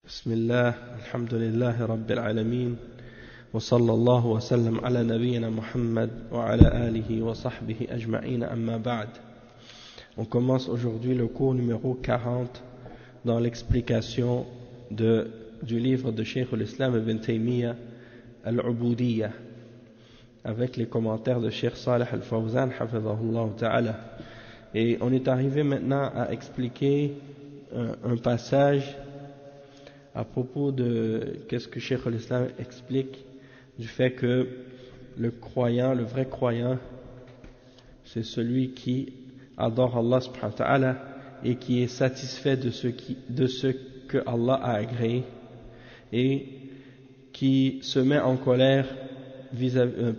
بسم الله الحمد لله رب العالمين وصلى الله وسلم على نبينا محمد وعلى آله وصحبه أجمعين أما بعد. On commence aujourd'hui le cours numéro 40 dans l'explication du livre de Cheikh al-Islam Ibn Taymiyyah Al-Ubudiyya avec les commentaires de Cheikh Salih Al-Fawzan hafidhahullah ta'ala. Et on est arrivé maintenant à expliquer un passage à propos de qu'est-ce que Cheikh al-Islam explique du fait que le croyant, le vrai croyant, c'est celui qui adore Allah subhanahu wa ta'ala et qui est satisfait de ce que Allah a agréé et qui se met en colère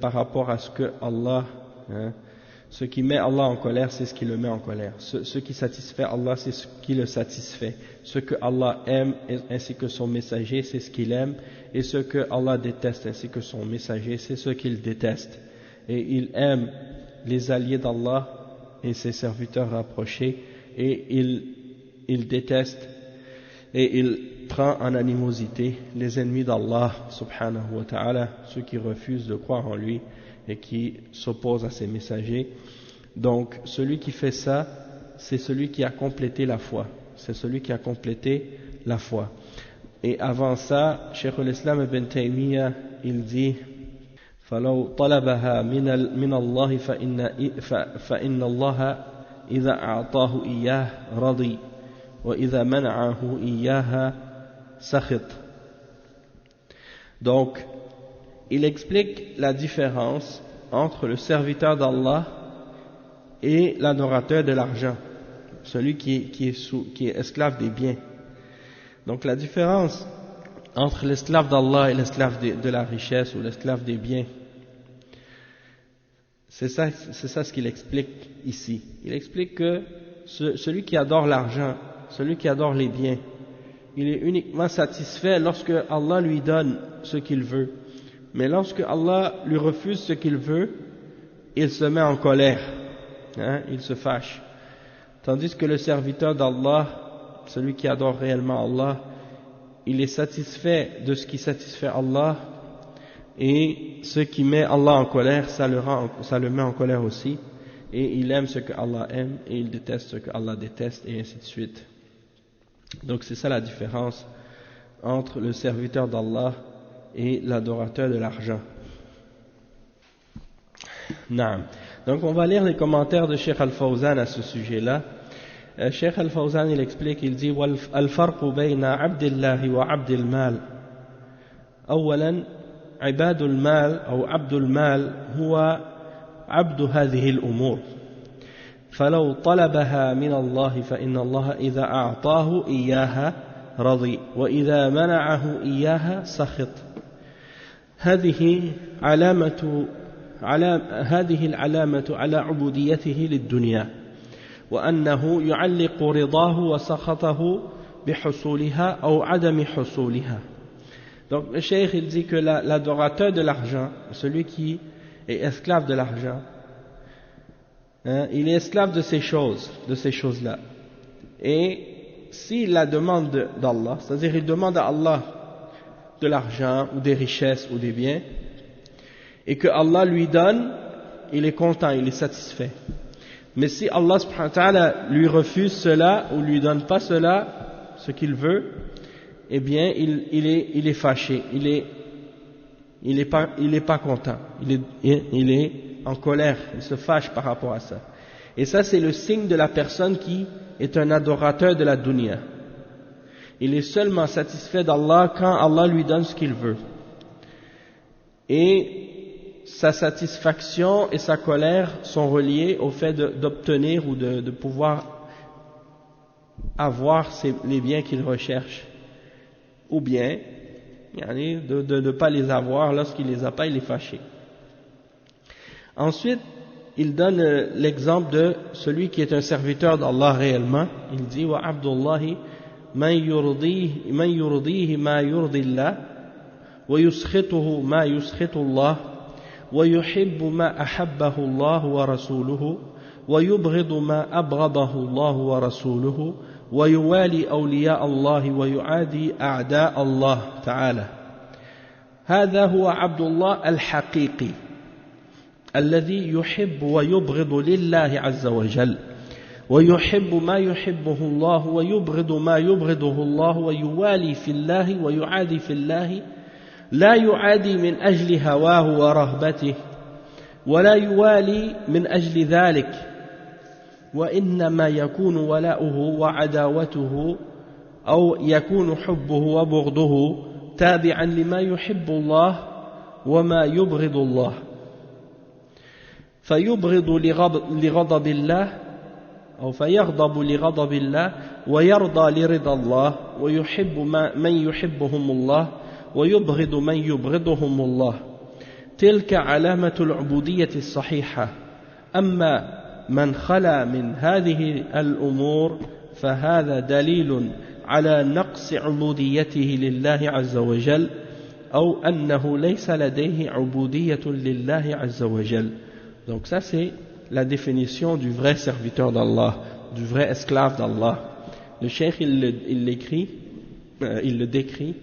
par rapport à ce que Allah, ce qui met Allah en colère, c'est ce qui le met en colère. Ce qui satisfait Allah, c'est ce qui le satisfait. Ce que Allah aime ainsi que son messager, c'est ce qu'il aime. Et ce que Allah déteste ainsi que son messager, c'est ce qu'il déteste. Et il aime les alliés d'Allah et ses serviteurs rapprochés. Et il déteste et il prend en animosité les ennemis d'Allah subhanahu wa ta'ala, ceux qui refusent de croire en lui et qui s'oppose à ses messagers. Donc celui qui fait ça, c'est celui qui a complété la foi. C'est celui qui a complété la foi. Et avant ça, Cheikh al-Islam Ibn Taymiyyah, il dit فَلَوْ طَلَبَهَا مِنَ اللَّهِ فَإِنَّ اللَّهَ إِذَا أَعْطَاهُ إِيَّاهُ رَضِي وَإِذَا مَنَعَهُ إِيَّاهَا سَخِطَ. Donc il explique la différence entre le serviteur d'Allah et l'adorateur de l'argent, celui qui est esclave des biens. Donc la différence entre l'esclave d'Allah et l'esclave de la richesse ou l'esclave des biens, c'est ça ce qu'il explique ici. Il explique que celui qui adore l'argent, celui qui adore les biens, il est uniquement satisfait lorsque Allah lui donne ce qu'il veut. Mais lorsque Allah lui refuse ce qu'il veut, il se met en colère, il se fâche. Tandis que le serviteur d'Allah, celui qui adore réellement Allah, il est satisfait de ce qui satisfait Allah, et ce qui met Allah en colère, ça le met en colère aussi, et il aime ce que Allah aime, et il déteste ce que Allah déteste, et ainsi de suite. Donc c'est ça la différence entre le serviteur d'Allah et l'adorateur de l'argent. Naam. Donc on va lire les commentaires de Cheikh Al-Fawzan à ce sujet-là. Cheikh Al-Fawzan il explique, il dit الفرق بين عبد الله وعبد المال أولا عباد المال أو عبد المال هو عبد هذه الأمور فلو طلبها من الله فإن الله إذا أعطاه إياها رضي وإذا منعه إياها سخط. هذه العلامة على عبوديته للدنيا وأنه يعلق رضاه وسخطه بحصولها أو عدم حصولها. Donc le cheikh il dit que l'adorateur de l'argent, celui qui est esclave de l'argent, il est esclave de ces choses-là. Et s'il la demande d'Allah, c'est-à-dire il demande à Allah de l'argent ou des richesses ou des biens, et que Allah lui donne, il est content, il est satisfait. Mais si Allah subhanahu wa ta'ala lui refuse cela ou lui donne pas cela, ce qu'il veut, eh bien il est fâché, il est pas content, il est en colère, il se fâche par rapport à ça. Et ça c'est le signe de la personne qui est un adorateur de la dunya. Il est seulement satisfait d'Allah quand Allah lui donne ce qu'il veut. Et sa satisfaction et sa colère sont reliées au fait d'obtenir ou de pouvoir avoir les biens qu'il recherche. Ou bien, de ne pas les avoir, lorsqu'il les a pas, il est fâché. Ensuite, il donne l'exemple de celui qui est un serviteur d'Allah réellement. Il dit wa abdullahi man yurdihi ma yurdi Allah wa yuskhituhu ma yuskhitu Allah wa yuhibbu ma ahabbahu Allah wa rasuluhu wa yubghidu ma abghadahu Allah wa rasuluhu ويوالي أولياء الله ويعادي أعداء الله تعالى. هذا هو عبد الله الحقيقي الذي يحب ويبغض لله عز وجل، ويحب ما يحبه الله ويبغض ما يبغضه الله، ويوالي في الله ويعادي في الله، لا يعادي من أجل هواه ورغبته، ولا يوالي من أجل ذلك، وإنما يكون ولاؤه وعداوته أو يكون حبه وبغضه تابعا لما يحب الله وما يبغض الله، فيبغض لغضب الله أو فيغضب لغضب الله ويرضى لرضا الله، ويحب من يحبهم الله ويبغض من يبغضهم الله. تلك علامة العبودية الصحيحة. أما من خلا من هذه الأمور فهذا دليل على نقص عبوديته لله عز وجل، أو أنه ليس لديه عبودية لله عز وجل. Donc ça c'est la définition du vrai serviteur d'Allah, du vrai esclave d'Allah. Le cheikh il le décrit,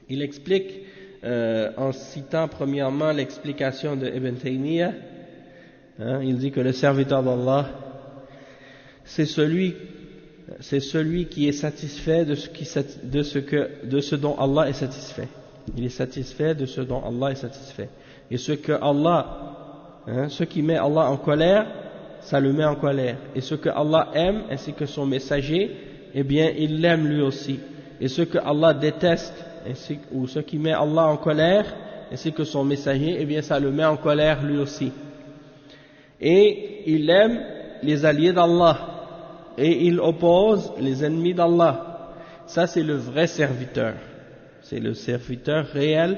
il explique en citant premièrement l'explication de Ibn Taymiyyah. Il dit que le serviteur d'Allah c'est celui qui est satisfait de ce dont Allah est satisfait. Il est satisfait de ce dont Allah est satisfait. Et ce qui met Allah en colère, ça le met en colère. Et ce que Allah aime, ainsi que son messager, eh bien, il l'aime lui aussi. Et ce que Allah déteste, ou ce qui met Allah en colère, ainsi que son messager, eh bien, ça le met en colère lui aussi. Et il aime les alliés d'Allah, et il oppose les ennemis d'Allah. Ça, c'est le vrai serviteur. C'est le serviteur réel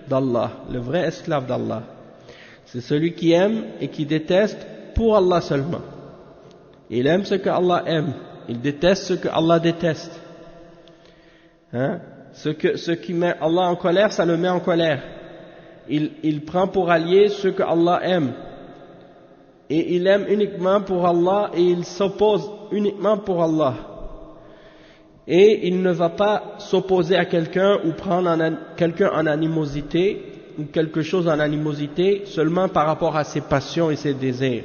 d'Allah, le vrai esclave d'Allah. C'est celui qui aime et qui déteste pour Allah seulement. Il aime ce que Allah aime, il déteste ce que Allah déteste. Ce qui met Allah en colère, ça le met en colère. Il prend pour allié ce que Allah aime. Et il aime uniquement pour Allah et il s'oppose uniquement pour Allah. Et il ne va pas s'opposer à quelqu'un ou prendre quelqu'un en animosité ou quelque chose en animosité seulement par rapport à ses passions et ses désirs.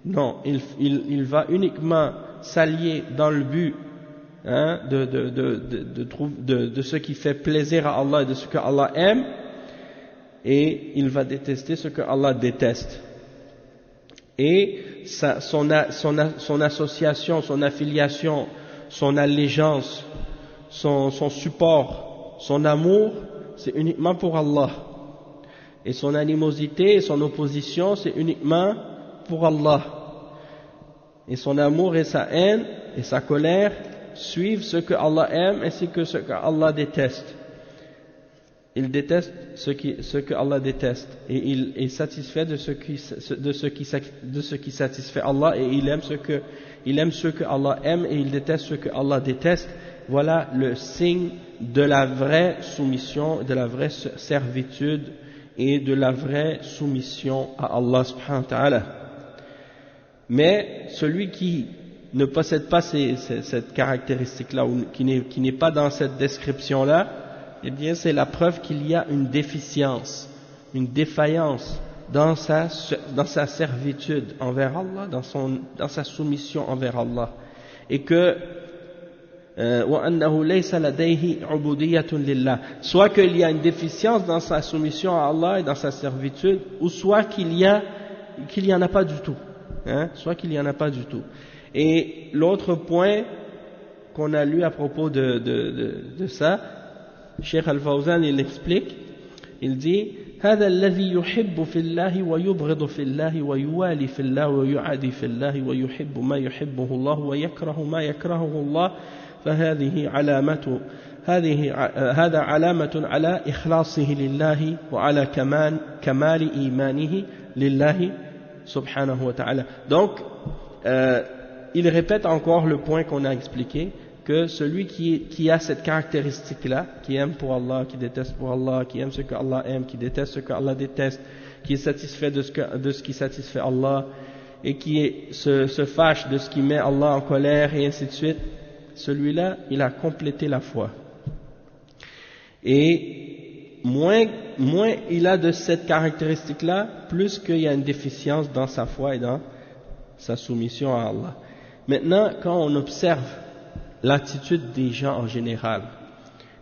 Non, il va uniquement s'allier dans le but de ce qui fait plaisir à Allah et de ce que Allah aime, et il va détester ce que Allah déteste. Et son association, son affiliation, son allégeance, son support, son amour, c'est uniquement pour Allah. Et son animosité et son opposition, c'est uniquement pour Allah. Et son amour et sa haine et sa colère suivent ce que Allah aime ainsi que ce que Allah déteste. Il déteste ce que Allah déteste, et il est satisfait de ce qui satisfait Allah, et il aime ce que Allah aime, et il déteste ce que Allah déteste. Voilà le signe de la vraie soumission, de la vraie servitude et de la vraie soumission à Allah subhanahu wa ta'ala. Mais celui qui ne possède pas cette caractéristique-là, ou qui n'est pas dans cette description-là, eh bien c'est la preuve qu'il y a une déficience, une défaillance dans sa servitude envers Allah, dans sa soumission envers Allah, et que soit qu'il y a une déficience dans sa soumission à Allah et dans sa servitude, ou soit qu'il y en a pas du tout, soit qu'il y en a pas du tout. Et l'autre point qu'on a lu à propos de ça, Cheikh Al-Fawzan il explique, il dit هذا الذي يحب في الله ويبغض في الله ويوالي في الله ويعادي في الله ويحب ما يحبه الله ويكره ما يكرهه الله فهذه هذا علامة على إخلاصه لله وعلى كمال إيمانه لله سبحانه وتعالى. Donc il répète encore le point qu'on a expliqué, que celui qui a cette caractéristique-là, qui aime pour Allah, qui déteste pour Allah, qui aime ce que Allah aime, qui déteste ce que Allah déteste, qui est satisfait de ce qui satisfait Allah, et se fâche de ce qui met Allah en colère et ainsi de suite, celui-là, il a complété la foi. Et moins il a de cette caractéristique-là, plus qu'il y a une déficience dans sa foi et dans sa soumission à Allah. Maintenant, quand on observe l'attitude des gens en général,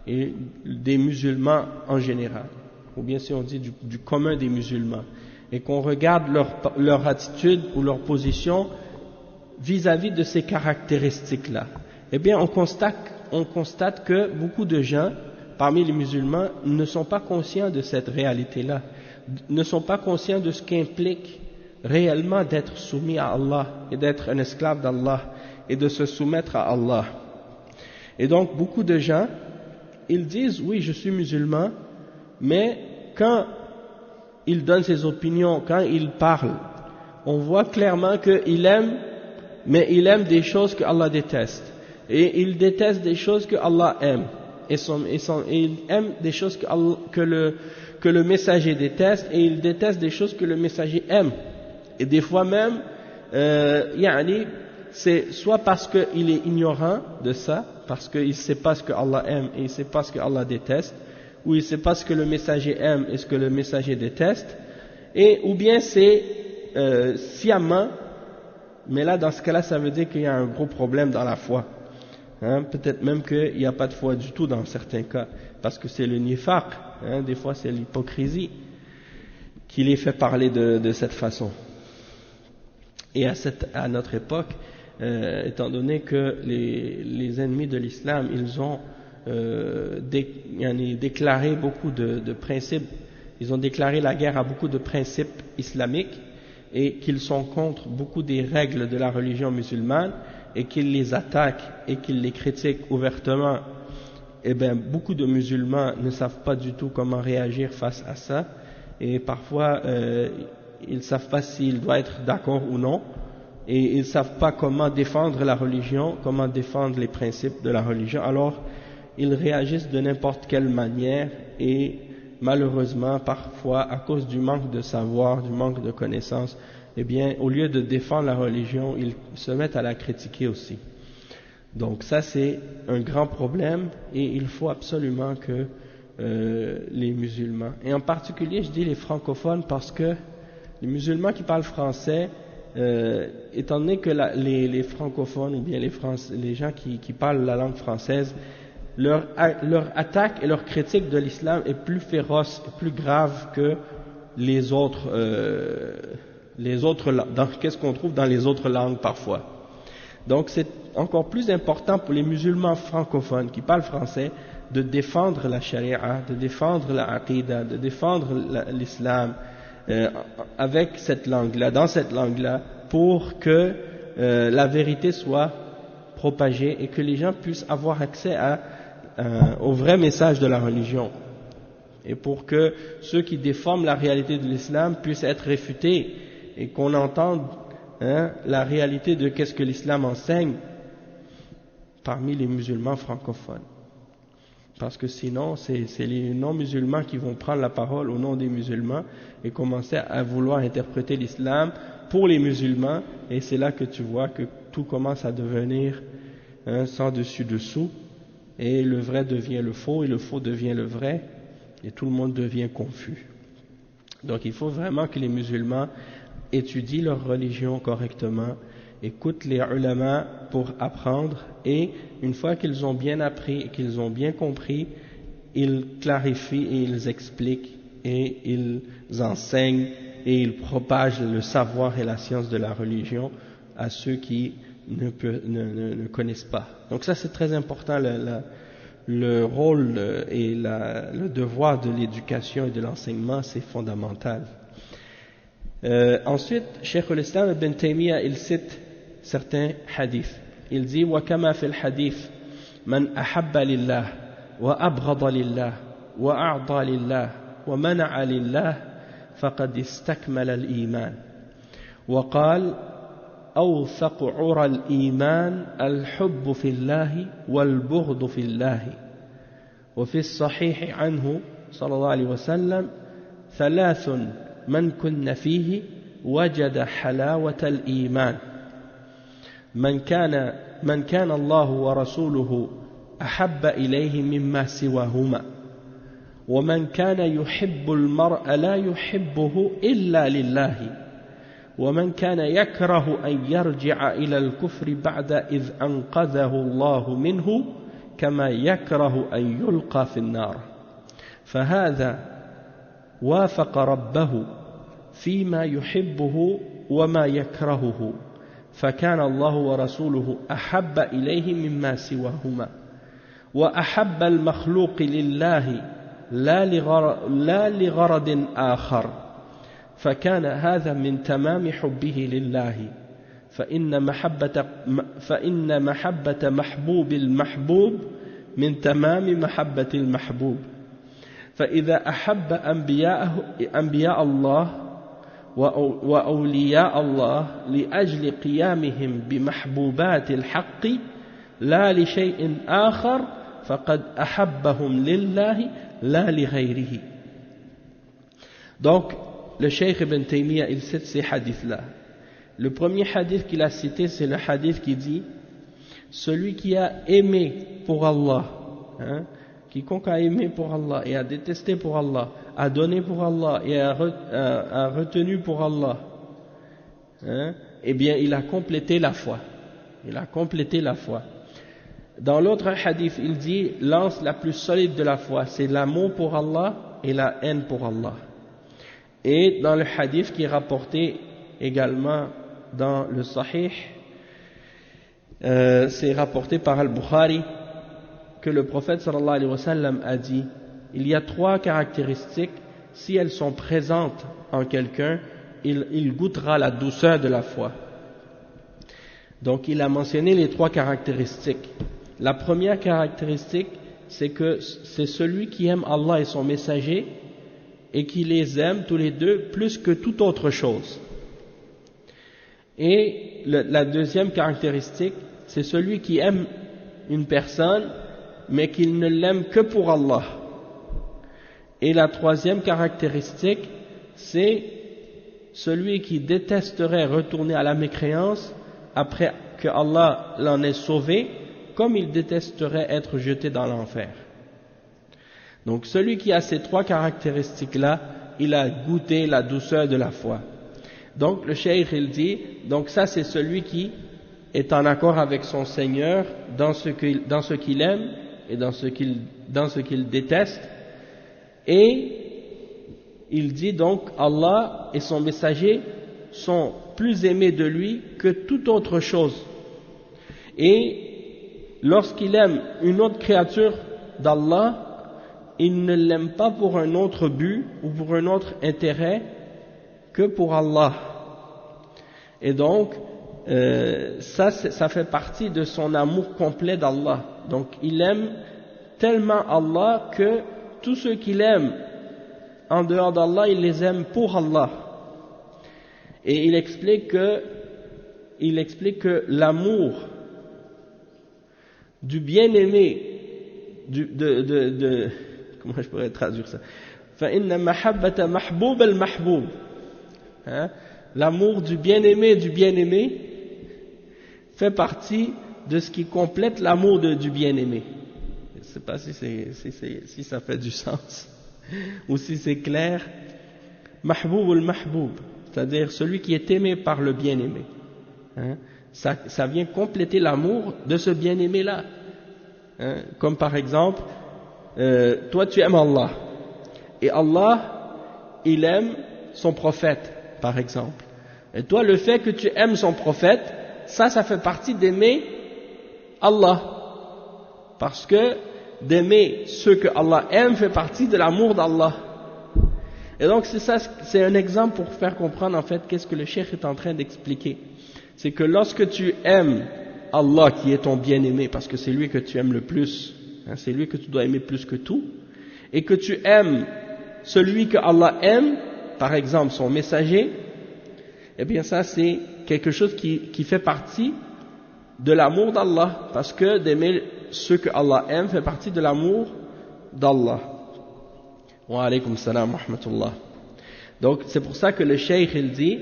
et des musulmans en général, ou bien si on dit du commun des musulmans, et qu'on regarde leur attitude ou leur position vis-à-vis de ces caractéristiques-là, eh bien on constate que beaucoup de gens parmi les musulmans ne sont pas conscients de cette réalité-là, ne sont pas conscients de ce qu'implique réellement d'être soumis à Allah et d'être un esclave d'Allah et de se soumettre à Allah. Et donc beaucoup de gens, ils disent oui je suis musulman, mais quand ils donnent ses opinions, quand ils parlent, on voit clairement qu'il aime, mais il aime des choses que Allah déteste, et il déteste des choses que Allah aime, et il aime des choses que le messager déteste, et il déteste des choses que le messager aime. Et des fois même, c'est soit parce qu'il est ignorant de ça, parce qu'il ne sait pas ce que Allah aime et il ne sait pas ce que Allah déteste, ou il ne sait pas ce que le messager aime et ce que le messager déteste, ou bien c'est sciemment, mais là dans ce cas-là ça veut dire qu'il y a un gros problème dans la foi. Peut-être même qu'il n'y a pas de foi du tout dans certains cas, parce que c'est le nifaq, des fois c'est l'hypocrisie qui les fait parler de cette façon. Et à notre époque, étant donné que les ennemis de l'islam, ils ont déclaré beaucoup de principes, ils ont déclaré la guerre à beaucoup de principes islamiques, et qu'ils sont contre beaucoup des règles de la religion musulmane, et qu'ils les attaquent et qu'ils les critiquent ouvertement, et bien beaucoup de musulmans ne savent pas du tout comment réagir face à ça, et parfois ils ne savent pas s'ils doivent être d'accord ou non, et ils ne savent pas comment défendre la religion, comment défendre les principes de la religion, alors ils réagissent de n'importe quelle manière, et malheureusement parfois à cause du manque de savoir, du manque de connaissances, eh bien au lieu de défendre la religion, ils se mettent à la critiquer aussi. Donc ça c'est un grand problème, et il faut absolument que les musulmans, et en particulier je dis les francophones, parce que les musulmans qui parlent français, étant donné que les francophones ou bien les gens qui parlent la langue française, leur attaque et leur critique de l'islam est plus féroce et plus grave que les autres qu'est-ce qu'on trouve dans les autres langues parfois. Donc c'est encore plus important pour les musulmans francophones qui parlent français de défendre la charia, de défendre la aqidah, de défendre l'islam avec cette langue-là, dans cette langue-là, pour que la vérité soit propagée et que les gens puissent avoir accès au vrai message de la religion, et pour que ceux qui déforment la réalité de l'islam puissent être réfutés, et qu'on entende la réalité de qu'est-ce que l'islam enseigne parmi les musulmans francophones. Parce que sinon, c'est les non-musulmans qui vont prendre la parole au nom des musulmans et commencer à vouloir interpréter l'islam pour les musulmans, et c'est là que tu vois que tout commence à devenir sans dessus-dessous, et le vrai devient le faux, et le faux devient le vrai, et tout le monde devient confus. Donc il faut vraiment que les musulmans étudient leur religion correctement, écoutent les ulama pour apprendre, et une fois qu'ils ont bien appris et qu'ils ont bien compris, ils clarifient et ils expliquent et ils enseignent et ils propagent le savoir et la science de la religion à ceux qui ne connaissent pas. Donc ça c'est très important, le rôle et le devoir de l'éducation et de l'enseignement, c'est fondamental. Ensuite, Cheikh al-Islam ibn Taymiyyah, il cite certains hadiths. Il dit وَكَمَا فِي الْحَدِيثِ مَنْ أَحَبَّ لِلَّهِ وَأَبْغَضَ لِلَّهِ وَأَعْطَى لِلَّهِ وَمَنَعَ لِلَّهِ فَقَدْ اسْتَكْمَلَ الْإِيمَانِ وقال أوثق عرى الإيمان الحب في الله والبغض في الله. وفي الصحيح عنه صلى الله عليه وسلم ثلاث من كن فيه وجد حلاوة الإيمان من كان الله ورسوله أحب إليه مما سواهما ومن كان يحب المرء لا يحبه إلا لله ومن كان يكره أن يرجع إلى الكفر بعد إذ أنقذه الله منه كما يكره أن يلقى في النار فهذا وافق ربه فيما يحبه وما يكرهه فكان الله ورسوله أحب إليه مما سواهما وأحب المخلوق لله لا لغرض آخر فكان هذا من تمام حبه لله فإن محبة محبوب المحبوب من تمام محبة المحبوب فإذا أحب أنبياء الله وأولياء الله لأجل قيامهم بمحبوبات الحق لا لشيء آخر فقد أحبهم لله لا لغيره. Donc le Cheikh Ibn Taymiyyah il cite ces hadiths-là. Le premier hadith qu'il a cité, c'est le hadith qui dit celui qui a aimé pour Allah, quiconque a aimé pour Allah et a détesté pour Allah, a donné pour Allah et a retenu pour Allah, eh bien il a complété la foi. Il a complété la foi. Dans l'autre hadith, il dit l'anse la plus solide de la foi, c'est l'amour pour Allah et la haine pour Allah. Et dans le hadith qui est rapporté également dans le Sahih, c'est rapporté par Al-Bukhari que le prophète sallallahu alayhi wa sallam a dit il y a 3 caractéristiques, si elles sont présentes en quelqu'un, il goûtera la douceur de la foi. Donc il a mentionné les 3 caractéristiques. La première caractéristique, c'est que c'est celui qui aime Allah et son messager et qui les aime tous les deux plus que toute autre chose. Et la deuxième caractéristique, c'est celui qui aime une personne mais qu'il ne l'aime que pour Allah. Et la troisième caractéristique, c'est celui qui détesterait retourner à la mécréance après que Allah l'en ait sauvé, comme il détesterait être jeté dans l'enfer. Donc celui qui a ces 3 caractéristiques-là, il a goûté la douceur de la foi. Donc le cheikh il dit, donc ça c'est celui qui est en accord avec son Seigneur dans ce qu'il aime et dans ce qu'il déteste. Et il dit donc Allah et son messager sont plus aimés de lui que toute autre chose. Et lorsqu'il aime une autre créature d'Allah, il ne l'aime pas pour un autre but ou pour un autre intérêt que pour Allah. Et donc, ça fait partie de son amour complet d'Allah. Donc, il aime tellement Allah que tous ceux qu'il aime en dehors d'Allah, il les aime pour Allah. Et il explique que l'amour du bien-aimé, comment je pourrais traduire ça? فَإِنَّ مَحَبَّةَ مَحْبُوبَ الْمَحْبُوبِ. L'amour du bien-aimé fait partie de ce qui complète l'amour du bien-aimé. Je ne sais pas si ça fait du sens ou si c'est clair. Mahboub al-mahboub, c'est-à-dire celui qui est aimé par le bien-aimé. Ça vient compléter l'amour de ce bien-aimé-là. Comme par exemple, toi tu aimes Allah, et Allah, il aime son prophète, par exemple. Et toi, le fait que tu aimes son prophète, ça fait partie d'aimer Allah. Parce que d'aimer ceux que Allah aime fait partie de l'amour d'Allah. Et donc c'est un exemple pour faire comprendre en fait qu'est-ce que le cheikh est en train d'expliquer. C'est que lorsque tu aimes Allah qui est ton bien-aimé, parce que c'est lui que tu aimes le plus, c'est lui que tu dois aimer plus que tout, et que tu aimes celui que Allah aime, par exemple son messager, eh bien ça c'est quelque chose qui fait partie de l'amour d'Allah, parce que d'aimer ceux que Allah aime fait partie de l'amour d'Allah. Wa alaykum salam wa rahmatullah. Donc c'est pour ça que le cheikh il dit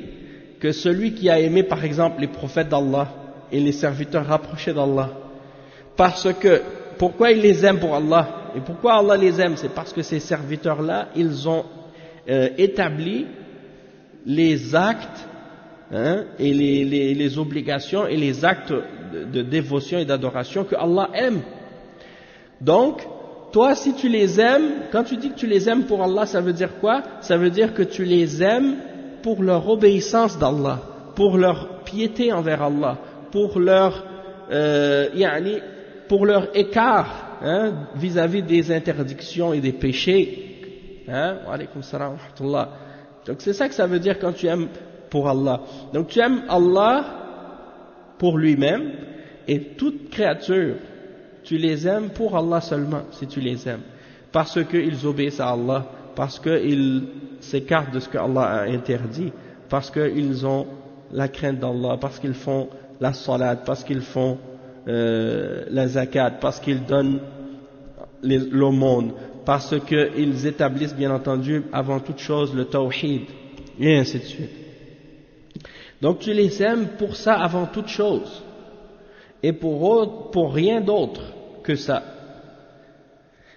que celui qui a aimé par exemple les prophètes d'Allah et les serviteurs rapprochés d'Allah, parce que, pourquoi il les aime pour Allah? Et pourquoi Allah les aime? C'est parce que ces serviteurs-là, ils ont établi les actes et les obligations et les actes de dévotion et d'adoration que Allah aime. Donc, toi, si tu les aimes, quand tu dis que tu les aimes pour Allah, ça veut dire quoi? Ça veut dire que tu les aimes pour leur obéissance d'Allah, pour leur piété envers Allah, pour leur écart vis-à-vis des interdictions et des péchés. Wa alaykum salam wa rahmatullah. Donc c'est ça que ça veut dire quand tu aimes pour Allah. Donc tu aimes Allah pour lui-même, et toute créature, tu les aimes pour Allah seulement, si tu les aimes. Parce qu'ils obéissent à Allah, parce qu'ils s'écartent de ce que Allah a interdit, parce qu'ils ont la crainte d'Allah, parce qu'ils font la salat, parce qu'ils font la zakat, parce qu'ils donnent l'aumône, parce qu'ils établissent bien entendu avant toute chose le tawhid, et ainsi de suite. Donc tu les aimes pour ça avant toute chose, et pour rien d'autre que ça.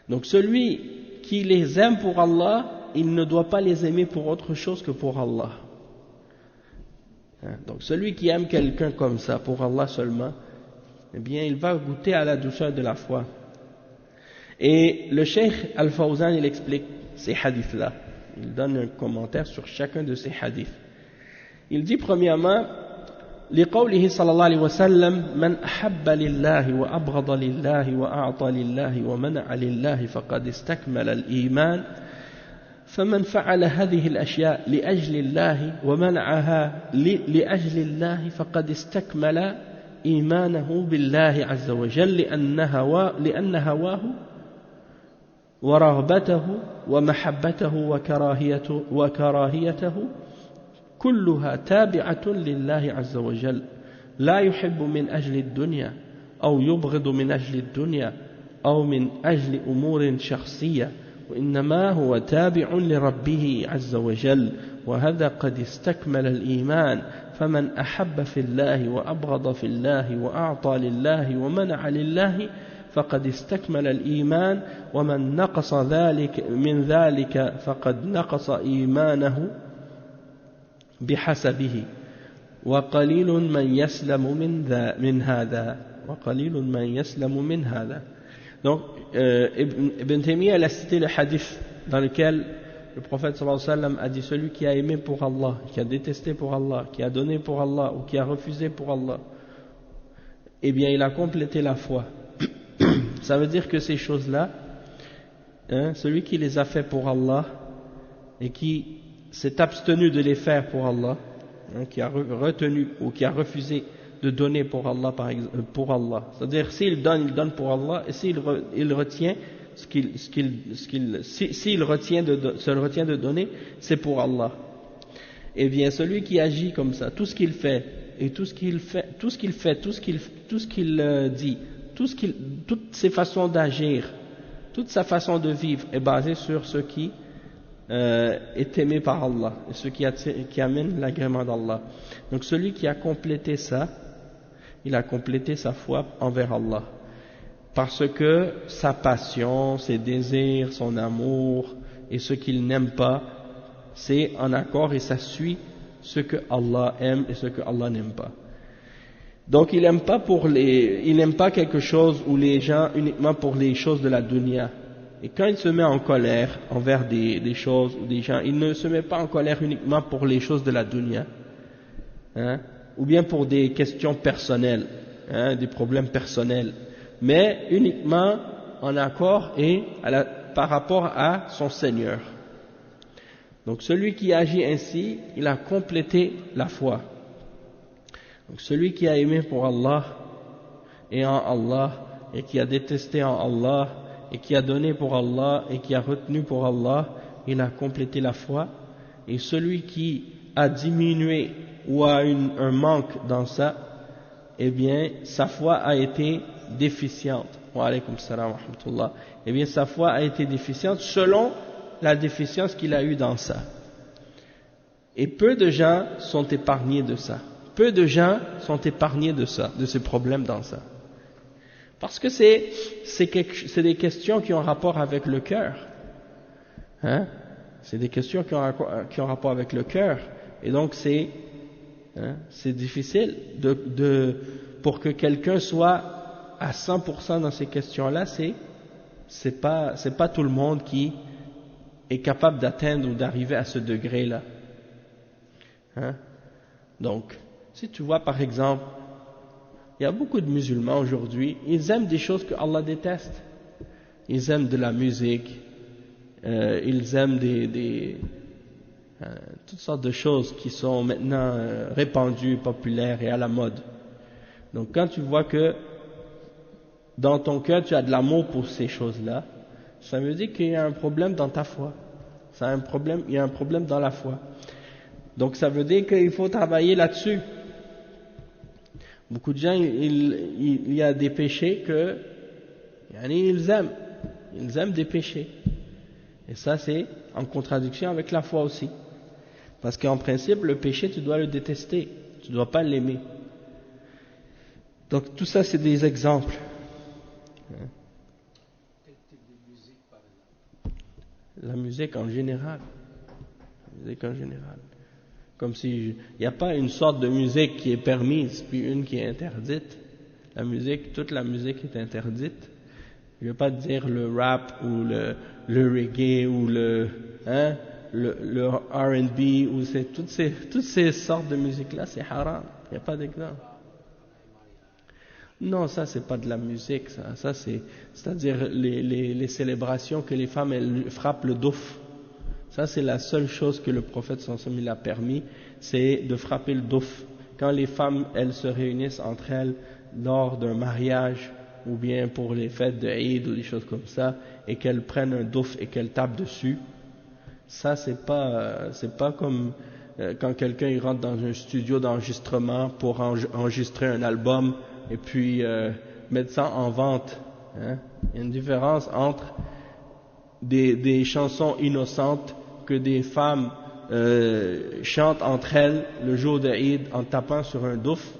Donc celui qui les aime pour Allah, il ne doit pas les aimer pour autre chose que pour Allah. Donc celui qui aime quelqu'un comme ça, pour Allah seulement, eh bien il va goûter à la douceur de la foi. Et le Cheikh Al-Fawzan, il explique ces hadiths-là. Il donne un commentaire sur chacun de ces hadiths. Il dit premièrement, لقوله صلى الله عليه وسلم من أحب لله وأبغض لله وأعطى لله ومنع لله فقد استكمل الإيمان فمن فعل هذه الأشياء لأجل الله ومنعها لأجل الله فقد استكمل إيمانه بالله عز وجل لأن هواه ورغبته ومحبته وكراهيته كلها تابعة لله عز وجل لا يحب من أجل الدنيا أو يبغض من أجل الدنيا أو من أجل أمور شخصية وإنما هو تابع لربه عز وجل وهذا قد استكمل الإيمان فمن أحب في الله وأبغض في الله وأعطى لله ومنع لله فقد استكمل الإيمان ومن نقص من ذلك فقد نقص إيمانه بحسبه وقليل من يسلم من هذا وقليل من يسلم من هذا. Donc Ibn Taymiyyah a cité le hadith dans lequel le prophète sallallahu alayhi wa sallam a dit celui qui a aimé pour Allah, qui a détesté pour Allah, qui a donné pour Allah ou qui a refusé pour Allah, eh bien il a complété la foi. Ça veut dire que ces choses-là, celui qui les a fait pour Allah et qui s'est abstenu de les faire pour Allah, qui a retenu ou qui a refusé de donner pour Allah, par exemple, pour Allah. C'est-à-dire s'il donne, il donne pour Allah, et s'il retient s'il retient de donner, c'est pour Allah. Eh bien, celui qui agit comme ça, tout ce qu'il fait et tout ce qu'il dit, toutes ses façons d'agir, toute sa façon de vivre est basée sur ce qui est aimé par Allah, et ce qui amène l'agrément d'Allah. Donc celui qui a complété ça, il a complété sa foi envers Allah, parce que sa passion, ses désirs, son amour et ce qu'il n'aime pas, c'est en accord et ça suit ce que Allah aime et ce que Allah n'aime pas. Donc il n'aime pas quelque chose ou les gens uniquement pour les choses de la dunya. Et quand il se met en colère envers des choses ou des gens, il ne se met pas en colère uniquement pour les choses de la dunya, ou bien pour des questions personnelles, des problèmes personnels, mais uniquement en accord et par rapport à son Seigneur. Donc celui qui agit ainsi, il a complété la foi. Donc celui qui a aimé pour Allah et en Allah, et qui a détesté en Allah, et qui a donné pour Allah et qui a retenu pour Allah, il a complété la foi. Et celui qui a diminué ou a un manque dans ça, eh bien sa foi a été déficiente. Wa alaykum salam wa rahmatullah. Eh bien sa foi a été déficiente selon la déficience qu'il a eue dans ça. Et peu de gens sont épargnés de ça. Peu de gens sont épargnés de ça, de ces problèmes dans ça. Parce que c'est des questions qui ont rapport avec le cœur. Hein? C'est des questions qui ont rapport avec le cœur. Et donc c'est difficile pour que quelqu'un soit à 100% dans ces questions-là, c'est pas tout le monde qui est capable d'atteindre ou d'arriver à ce degré-là. Hein? Donc, si tu vois par exemple, il y a beaucoup de musulmans aujourd'hui, ils aiment des choses que Allah déteste. Ils aiment de la musique, ils aiment toutes sortes de choses qui sont maintenant répandues, populaires et à la mode. Donc quand tu vois que dans ton cœur tu as de l'amour pour ces choses-là, ça veut dire qu'il y a un problème dans ta foi. Il y a un problème dans la foi. Donc ça veut dire qu'il faut travailler là-dessus. Beaucoup de gens, il y a des péchés que ils aiment des péchés. Et ça c'est en contradiction avec la foi aussi. Parce qu'en principe, le péché, tu dois le détester, tu ne dois pas l'aimer. Donc tout ça c'est des exemples. La musique en général. Comme si il n'y a pas une sorte de musique qui est permise puis une qui est interdite. Toute la musique est interdite. Je ne vais pas te dire le rap ou le reggae ou le R&B ou toutes ces sortes de musique là, c'est haram. Il n'y a pas d'exemple. Non, ça c'est pas de la musique, ça c'est-à-dire les célébrations que les femmes elles frappent le douf. Ça c'est la seule chose que le prophète sallallahu alayhi wa sallam a permis, c'est de frapper le douf. Quand les femmes elles se réunissent entre elles lors d'un mariage ou bien pour les fêtes de Eid ou des choses comme ça et qu'elles prennent un douf et qu'elles tapent dessus, ça c'est pas comme quand quelqu'un il rentre dans un studio d'enregistrement pour enregistrer un album et puis mettre ça en vente. Hein? Il y a une différence entre des chansons innocentes que des femmes chantent entre elles le jour de Eid en tapant sur un douf,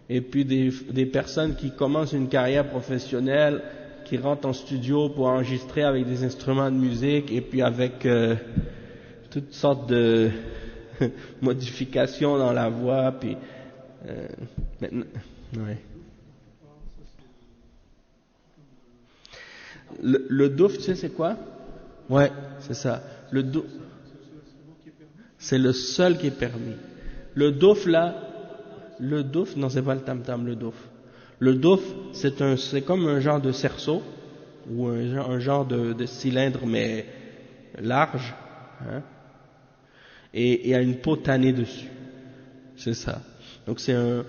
et puis des personnes qui commencent une carrière professionnelle, qui rentrent en studio pour enregistrer avec des instruments de musique et puis avec toutes sortes de modifications dans la voix, puis maintenant, ouais. Le douf, tu sais c'est quoi? Ouais, c'est ça. Le douf, c'est le seul qui est permis. Le douf là, non c'est pas le tam-tam, le douf. Le douf, c'est comme un genre de cerceau ou un genre de cylindre mais large, hein? Et il y a une peau tannée dessus. C'est ça. Donc c'est un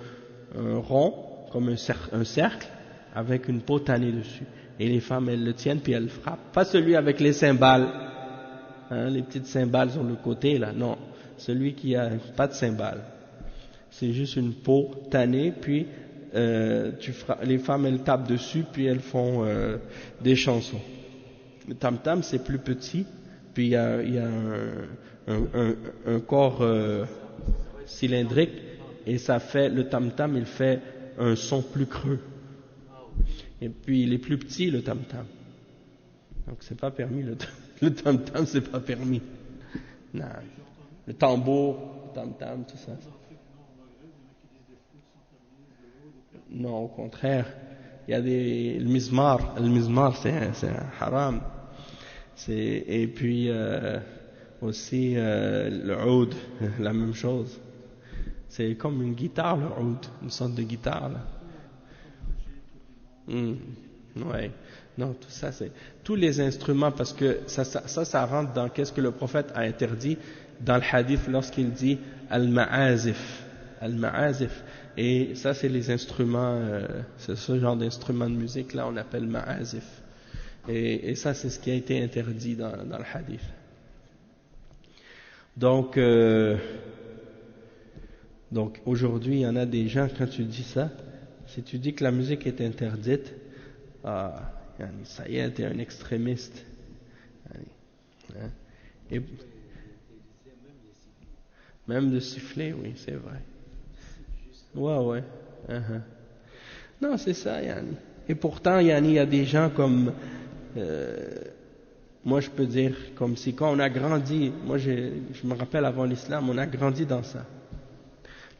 rond comme un cercle avec une peau tannée dessus. Et les femmes elles le tiennent puis elles le frappent. Pas celui avec les cymbales, hein, les petites cymbales sur le côté là. Non, celui qui a pas de cymbales. C'est juste une peau tannée puis les femmes elles tapent dessus puis elles font des chansons. Le tam-tam c'est plus petit puis il y a un corps cylindrique et ça fait le tam-tam il fait un son plus creux. Et puis il est plus petit le tam-tam. Donc c'est pas permis le tam-tam c'est pas permis. Non. Le tambour, le tam-tam, tout ça. Non, au contraire. Il y a le mizmar c'est un haram. Et puis aussi le oud, la même chose. C'est comme une guitare le oud, une sorte de guitare là. Ouais. Non, tout ça c'est tous les instruments parce que ça rentre dans qu'est-ce que le prophète a interdit dans le hadith lorsqu'il dit al-ma'azif. Et ça c'est les instruments, c'est ce genre d'instruments de musique là on appelle ma'azif. Et ça c'est ce qui a été interdit dans le hadith. Donc aujourd'hui il y en a des gens quand tu dis ça, si tu dis que la musique est interdite, ça y est, t'es un extrémiste. Même de siffler, oui, c'est vrai. Ouais. Non, c'est ça, yani. Et pourtant, yani, il y a des gens comme, moi je peux dire, comme si quand on a grandi, moi je me rappelle avant l'islam, on a grandi dans ça.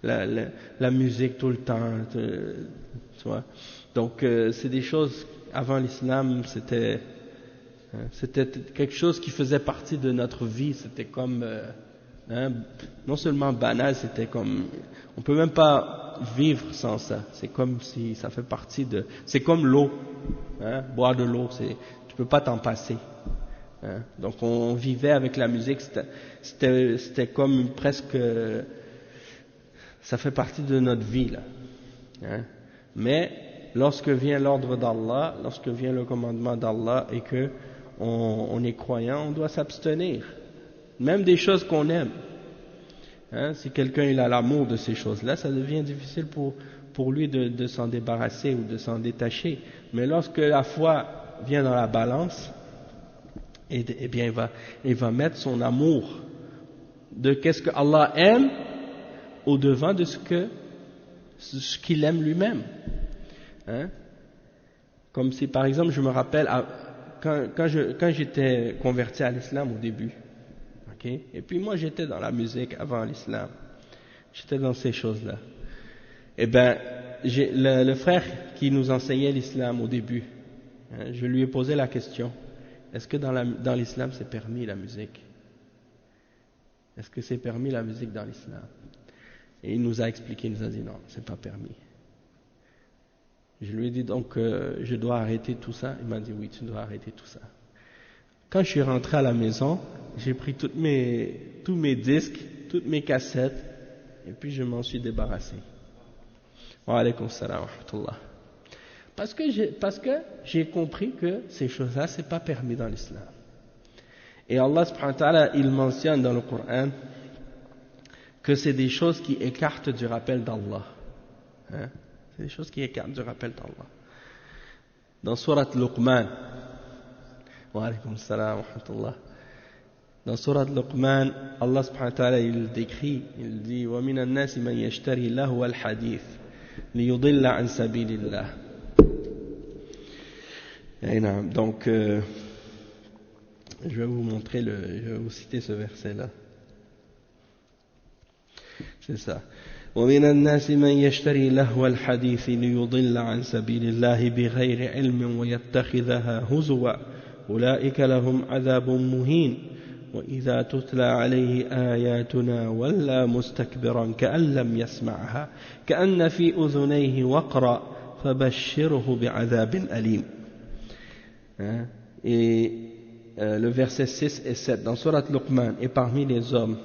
La musique tout le temps, tu vois. Donc, c'est des choses, avant l'islam, c'était quelque chose qui faisait partie de notre vie, c'était comme, non seulement banal, c'était comme, on peut même pas vivre sans ça, c'est comme si ça fait partie de, c'est comme l'eau, boire de l'eau, tu peux pas t'en passer, donc on vivait avec la musique, c'était comme presque, ça fait partie de notre vie là, mais lorsque vient l'ordre d'Allah, lorsque vient le commandement d'Allah et que on est croyant, on doit s'abstenir. Même des choses qu'on aime. Si quelqu'un il a l'amour de ces choses-là, ça devient difficile pour lui de s'en débarrasser ou de s'en détacher. Mais lorsque la foi vient dans la balance, eh bien il va mettre son amour de qu'est-ce que Allah aime au devant de ce qu'il aime lui-même. Comme si par exemple je me rappelle quand j'étais converti à l'islam au début, et puis moi j'étais dans la musique avant l'islam, j'étais dans ces choses-là. Et ben le frère qui nous enseignait l'islam au début, je lui ai posé la question, est-ce que dans l'islam c'est permis la musique? Est-ce que c'est permis la musique dans l'islam? Et il nous a expliqué, il nous a dit non, c'est pas permis. Je lui ai dit donc je dois arrêter tout ça. Il m'a dit oui, tu dois arrêter tout ça. Quand je suis rentré à la maison, j'ai pris tous mes disques, toutes mes cassettes, et puis je m'en suis débarrassé. Wa alaykum salam wa rahmatullah. Parce que j'ai compris que ces choses-là, c'est pas permis dans l'islam. Et Allah subhanahu wa ta'ala, il mentionne dans le Coran que c'est des choses qui écartent du rappel d'Allah. C'est des choses qui écartent du rappel d'Allah. Dans Surat Luqman, wa alaykum salam wa rahmatullah. Dans Surat Luqman, Allah subhanahu wa ta'ala il décrit, il dit wa min an-nas man yashtari lahu al-hadith liyudilla an sabilillah. Donc je vais vous montrer je vais vous citer ce verset là. C'est ça. ومن الناس من يشتري لهو الحديث ليضل عن سبيل الله بغير علم ويتخذها هزوا أولئك لهم عذاب مهين وإذا تتلى عليه آياتنا ولى مستكبرا كأن لم يسمعها كأن في أذنيه وقرا فبشره بعذاب أليم. Et le verset 6 et 7 dans Surat Luqman, et parmi les hommes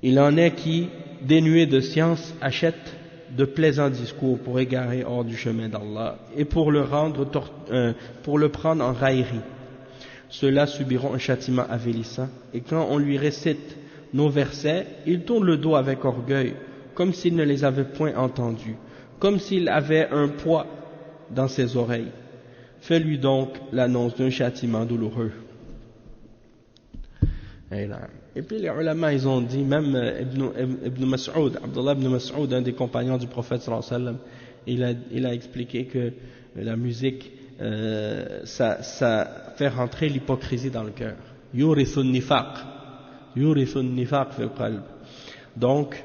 il en est qui, dénués de science, achètent de plaisants discours pour égarer hors du chemin d'Allah et pour le prendre en raillerie. Ceux-là subiront un châtiment avilissant, et quand on lui récite nos versets, il tourne le dos avec orgueil, comme s'il ne les avait point entendus, comme s'il avait un poids dans ses oreilles. Fais-lui donc l'annonce d'un châtiment douloureux. Et puis les ulama, ils ont dit, même Ibn Mas'ud, Abdullah ibn Mas'ud, un des compagnons du prophète sallallahu alayhi wa sallam, il a expliqué que la musique, ça fait rentrer l'hypocrisie dans le cœur. Yurithu nifaq fil qalb. Donc,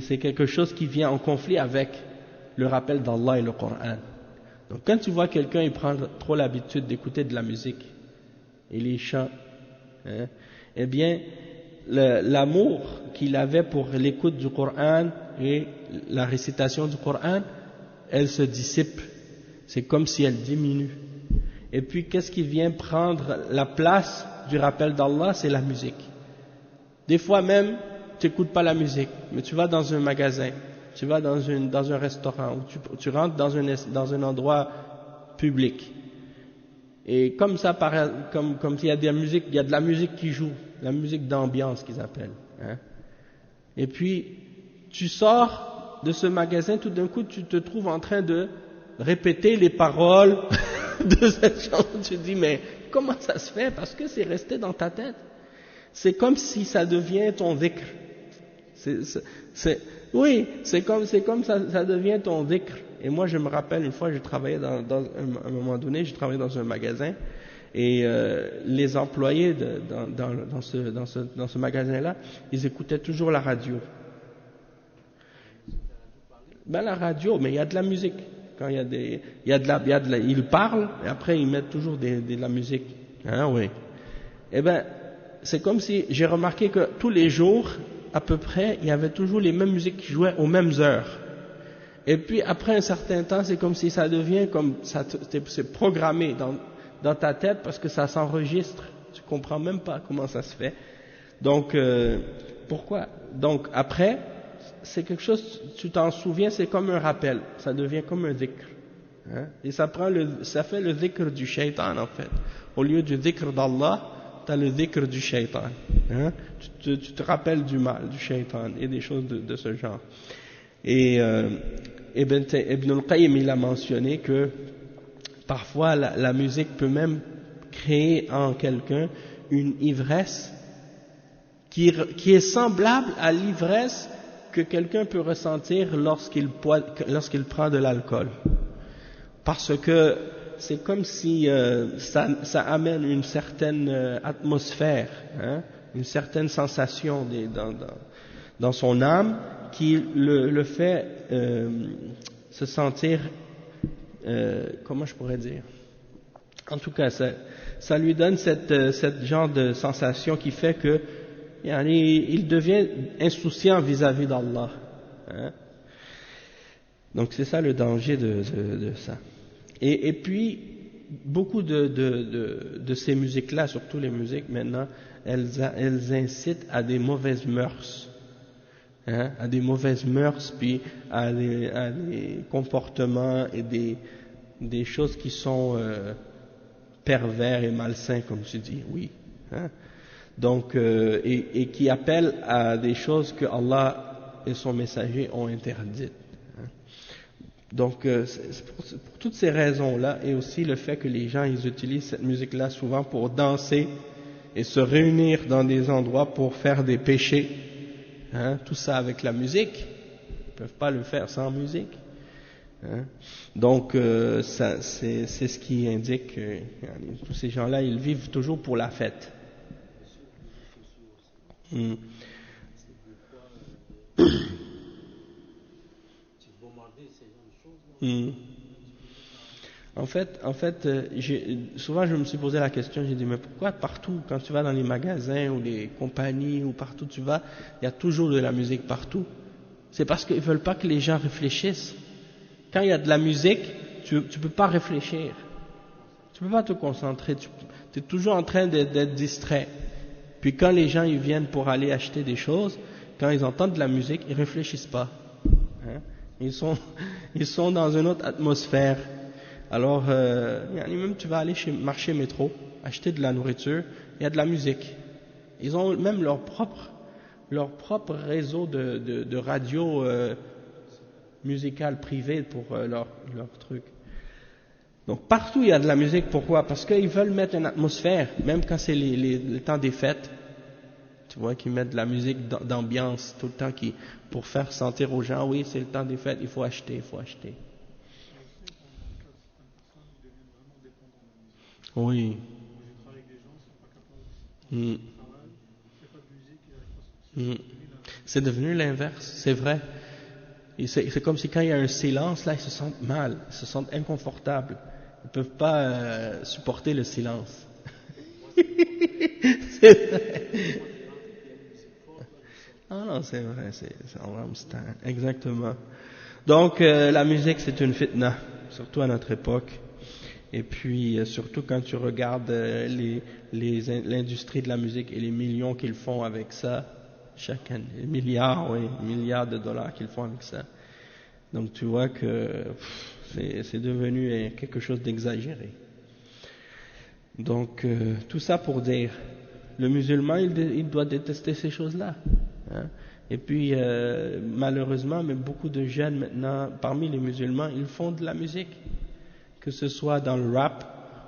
c'est quelque chose qui vient en conflit avec le rappel d'Allah et le Coran. Donc quand tu vois quelqu'un, il prend trop l'habitude d'écouter de la musique et les chants, eh bien, l'amour qu'il avait pour l'écoute du Coran et la récitation du Coran, elle se dissipe. C'est comme si elle diminue. Et puis, qu'est-ce qui vient prendre la place du rappel d'Allah? C'est la musique. Des fois même, tu n'écoutes pas la musique, mais tu vas dans un magasin, tu vas dans un restaurant, ou tu rentres dans un endroit public. Et comme ça, comme il y a de la musique qui joue, la musique d'ambiance qu'ils appellent. Et puis, tu sors de ce magasin, tout d'un coup, tu te trouves en train de répéter les paroles de cette chanson. Tu te dis, mais comment ça se fait? Parce que c'est resté dans ta tête. c'est comme si ça devient ton dhikr. Oui, c'est comme ça devient ton dhikr. Et moi, je me rappelle une fois, j'ai travaillé à un moment donné, j'ai travaillé dans un magasin, et les employés dans ce magasin-là, ils écoutaient toujours la radio. Ben la radio, mais il y a de la musique. Quand ils parlent, et après ils mettent toujours de la musique. Hein, oui. Eh ben, c'est comme si j'ai remarqué que tous les jours, à peu près, il y avait toujours les mêmes musiques qui jouaient aux mêmes heures. Et puis après un certain temps, c'est comme si ça devient comme ça, c'est programmé dans ta tête parce que ça s'enregistre. Tu comprends même pas comment ça se fait. Donc pourquoi? Donc après, c'est quelque chose, tu t'en souviens, c'est comme un rappel. Ça devient comme un dhikr. Hein? Et ça fait le dhikr du shaitan en fait. Au lieu du dhikr d'Allah, tu as le dhikr du shaitan. Hein? Tu te rappelles du mal, du shaitan et des choses de ce genre. Et Ibn al-Qayyim il a mentionné que parfois la musique peut même créer en quelqu'un une ivresse qui est semblable à l'ivresse que quelqu'un peut ressentir lorsqu'il prend de l'alcool. Parce que c'est comme si ça amène une certaine atmosphère, hein, une certaine sensation dans son âme qui le fait se sentir, comment je pourrais dire, en tout cas ça lui donne cette genre de sensation qui fait que il devient insouciant vis-à-vis d'Allah. Hein? Donc c'est ça le danger de ça. Et puis beaucoup de ces musiques-là, surtout les musiques maintenant, elles incitent à des mauvaises mœurs. Hein, à des mauvaises mœurs, puis à des comportements et des choses qui sont pervers et malsains, comme tu dis, oui. Hein. Donc, et qui appellent à des choses que Allah et son messager ont interdites. Hein. Donc, c'est pour toutes ces raisons-là, et aussi le fait que les gens ils utilisent cette musique-là souvent pour danser et se réunir dans des endroits pour faire des péchés. Hein, tout ça avec la musique, ils ne peuvent pas le faire sans musique. Hein. Donc, c'est ce qui indique que tous ces gens-là, ils vivent toujours pour la fête. En fait, souvent je me suis posé la question, j'ai dit mais pourquoi partout, quand tu vas dans les magasins ou les compagnies ou partout tu vas, il y a toujours de la musique partout. C'est parce qu'ils veulent pas que les gens réfléchissent. Quand il y a de la musique, tu peux pas réfléchir, tu peux pas te concentrer, tu es toujours en train d'être distrait. Puis quand les gens ils viennent pour aller acheter des choses, quand ils entendent de la musique, ils réfléchissent pas. Hein? Ils sont dans une autre atmosphère. Alors, même tu vas aller chez marché métro, acheter de la nourriture, il y a de la musique. Ils ont même leur propre réseau de radio musicale privée pour leur truc. Donc partout il y a de la musique, pourquoi? Parce qu'ils veulent mettre une atmosphère, même quand c'est le temps des fêtes. Tu vois qu'ils mettent de la musique d'ambiance tout le temps pour faire sentir aux gens, oui c'est le temps des fêtes, il faut acheter. Oui. C'est devenu l'inverse, c'est vrai. C'est comme si quand il y a un silence, là, ils se sentent mal, ils se sentent inconfortables. Ils ne peuvent pas supporter le silence. C'est vrai. Non, c'est vrai, c'est en Ramstein, exactement. Donc, la musique, c'est une fitna, surtout à notre époque. Et puis, surtout quand tu regardes l'industrie de la musique et les millions qu'ils font avec ça, chaque année, milliards de dollars qu'ils font avec ça. Donc, tu vois que c'est devenu quelque chose d'exagéré. Donc, tout ça pour dire, le musulman, il doit détester ces choses-là. Hein? Et puis, malheureusement, mais beaucoup de jeunes maintenant, parmi les musulmans, ils font de la musique. Que ce soit dans le rap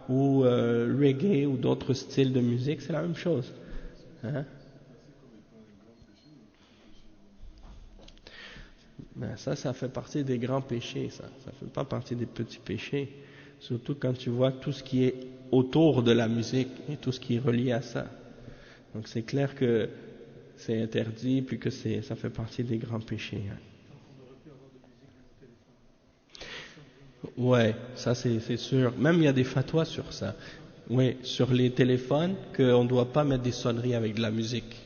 ou reggae ou d'autres styles de musique, c'est la même chose. Hein? Ben ça fait partie des grands péchés, ça fait pas partie des petits péchés, surtout quand tu vois tout ce qui est autour de la musique et tout ce qui est relié à ça. Donc c'est clair que c'est interdit, puis que ça fait partie des grands péchés. Hein. Ouais, ça c'est sûr. Même il y a des fatwas sur ça. Oui, sur les téléphones, qu'on ne doit pas mettre des sonneries avec de la musique.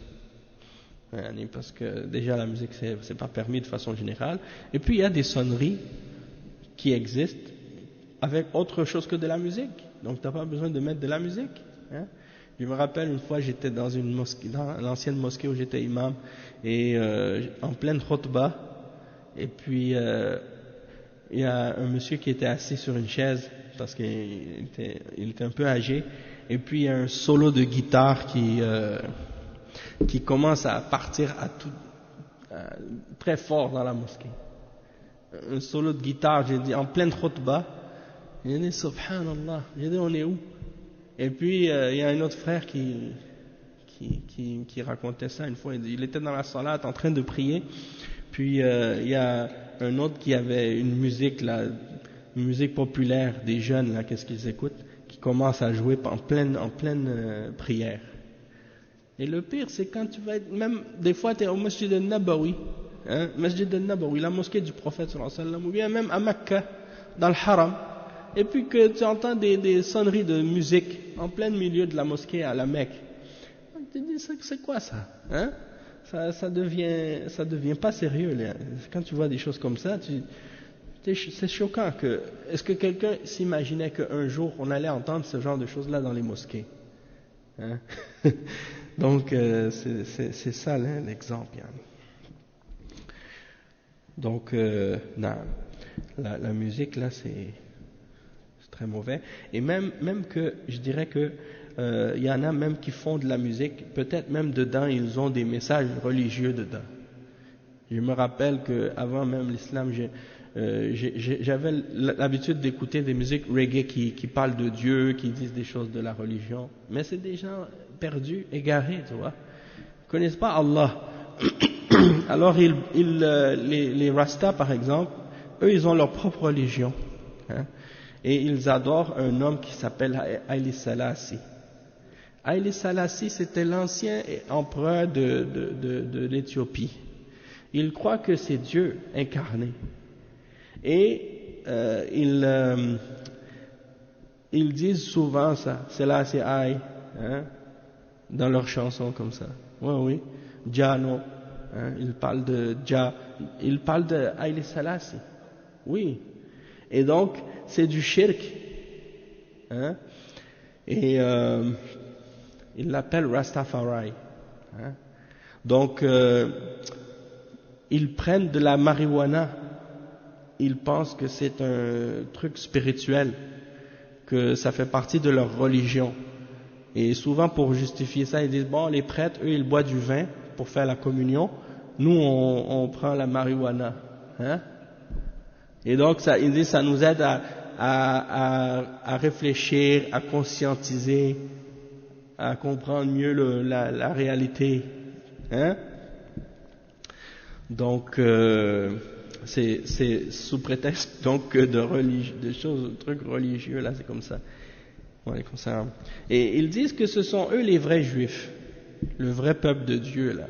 Parce que déjà la musique c'est pas permis de façon générale. Et puis il y a des sonneries qui existent avec autre chose que de la musique. Donc tu n'as pas besoin de mettre de la musique. Hein. Je me rappelle une fois j'étais dans une mosquée, dans l'ancienne mosquée où j'étais imam, et en pleine khutbah, et puis il y a un monsieur qui était assis sur une chaise parce qu'il était un peu âgé, et puis il y a un solo de guitare qui commence à partir très fort dans la mosquée. Un solo de guitare, j'ai dit, en pleine khutbah. J'ai dit, subhanallah, j'ai dit, on est où? Et puis, il y a un autre frère qui racontait ça une fois. Il était dans la salat en train de prier. Puis, il y a un autre qui avait une musique, là, une musique populaire des jeunes, là, qu'est-ce qu'ils écoutent, qui commence à jouer en pleine prière. Et le pire, c'est quand tu vas être, même des fois, tu es au Masjid al-Nabawi, hein, Masjid al-Nabawi, la mosquée du prophète sallallahu alayhi wa sallam, ou bien même à Mecca, dans le Haram, et puis que tu entends des sonneries de musique en plein milieu de la mosquée à la Mecque. Tu te dis, c'est quoi ça, hein? Ça devient pas sérieux, là. Quand tu vois des choses comme ça, c'est choquant que, est-ce que quelqu'un s'imaginait qu'un jour on allait entendre ce genre de choses-là dans les mosquées, hein? Donc, c'est ça l'exemple. Donc, la musique, là, c'est très mauvais. Et même que, je dirais que, il y en a même qui font de la musique, peut-être même dedans, ils ont des messages religieux dedans. Je me rappelle qu'avant même l'islam, j'avais l'habitude d'écouter des musiques reggae qui parlent de Dieu, qui disent des choses de la religion. Mais c'est des gens perdus, égarés, tu vois. Ils ne connaissent pas Allah. Alors les Rastas, par exemple, eux, ils ont leur propre religion. Hein, et ils adorent un homme qui s'appelle Haïli Selassie. Haïli Selassie, c'était l'ancien empereur de l'Éthiopie. Ils croient que c'est Dieu incarné. Et ils disent souvent ça, Selassie Haï, hein, dans leurs chansons comme ça. Oui. Djano, hein, ils parlent de Haïli Selassie. Oui. Et donc, c'est du shirk. Hein, et ils l'appellent Rastafari. Hein. Donc, ils prennent de la marijuana. Ils pensent que c'est un truc spirituel, que ça fait partie de leur religion. Et souvent, pour justifier ça, ils disent, bon, les prêtres, eux, ils boivent du vin pour faire la communion. Nous, on prend la marijuana. Hein? Et donc, ils disent, ça nous aide à réfléchir, à conscientiser, à comprendre mieux la réalité. Hein? Donc, c'est sous prétexte donc de choses, de trucs religieux, là, c'est comme ça. Ouais, comme ça. Et ils disent que ce sont eux les vrais juifs, le vrai peuple de Dieu, là.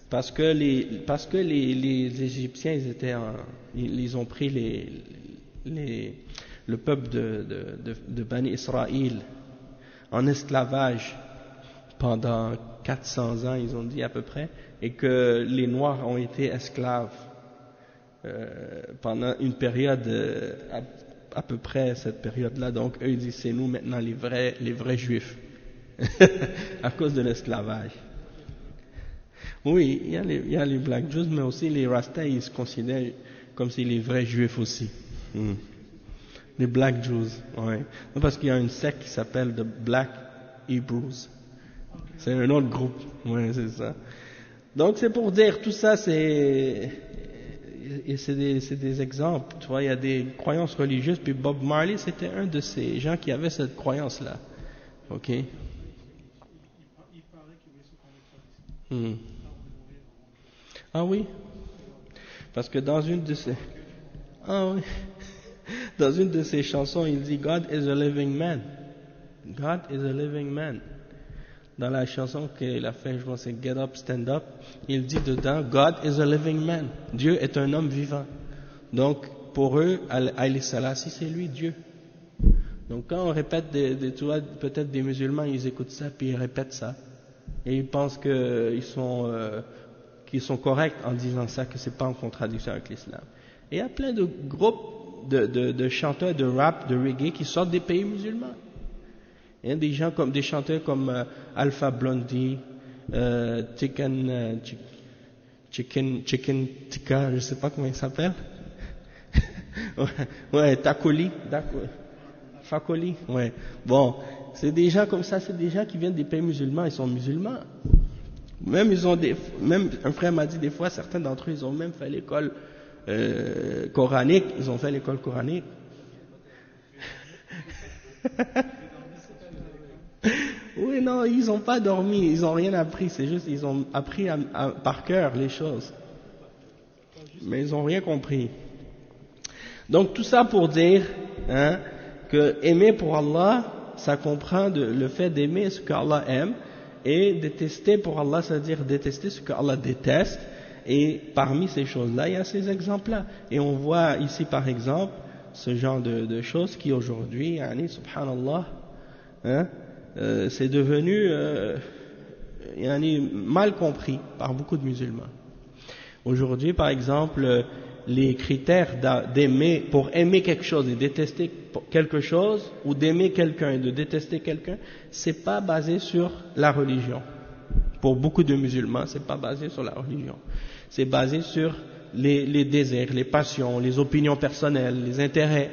Parce que les Égyptiens, ils ont pris le peuple de Bani Israël en esclavage pendant 400 ans, ils ont dit à peu près, et que les Noirs ont été esclaves pendant une période, à peu près cette période-là. Donc eux ils disent c'est nous maintenant les vrais Juifs à cause de l'esclavage. Oui, il y a les Black Jews, mais aussi les Rastas, ils se considèrent comme si les vrais Juifs aussi. Les Black Jews, ouais. Parce qu'il y a une secte qui s'appelle The Black Hebrews. C'est un autre groupe, ouais, c'est ça. Donc c'est pour dire, tout ça c'est des exemples, tu vois, il y a des croyances religieuses, puis Bob Marley c'était un de ces gens qui avait cette croyance-là, ok. Ah oui, Parce que dans une de ses... Ah oui. Dans une de ses chansons, il dit God is a living man. God is a living man. Dans la chanson qu'il a fait, je pense c'est Get Up, Stand Up, il dit dedans God is a living man. Dieu est un homme vivant. Donc pour eux, Haïlé Selassie, c'est lui Dieu. Donc quand on répète, tu vois, peut-être des musulmans, ils écoutent ça, puis ils répètent ça. Et ils pensent qu'ils sont corrects en disant ça, que c'est pas en contradiction avec l'islam. Et il y a plein de groupes de chanteurs de rap, de reggae qui sortent des pays musulmans. Il y a des gens comme des chanteurs comme Alpha Blondy, Chicken Tikka, je sais pas comment il s'appelle. Ouais, Takoli, Fakoli, ouais. Bon, c'est des gens comme ça, c'est des gens qui viennent des pays musulmans, ils sont musulmans. Même un frère m'a dit des fois, certains d'entre eux, ils ont même fait l'école coranique, ils ont fait l'école coranique. Oui, non, ils n'ont pas dormi, ils n'ont rien appris, c'est juste, ils ont appris par cœur les choses. Mais ils n'ont rien compris. Donc tout ça pour dire que aimer pour Allah, ça comprend le fait d'aimer ce qu'Allah aime, et détester pour Allah, c'est-à-dire détester ce qu'Allah déteste. Et parmi ces choses-là, il y a ces exemples-là. Et on voit ici par exemple ce genre de choses qui aujourd'hui, subhanallah, c'est devenu mal compris par beaucoup de musulmans. Aujourd'hui, par exemple, les critères d'aimer, pour aimer quelque chose et détester quelque chose, ou d'aimer quelqu'un et de détester quelqu'un, c'est pas basé sur la religion. Pour beaucoup de musulmans, c'est pas basé sur la religion. C'est basé sur les désirs, les passions, les opinions personnelles, les intérêts,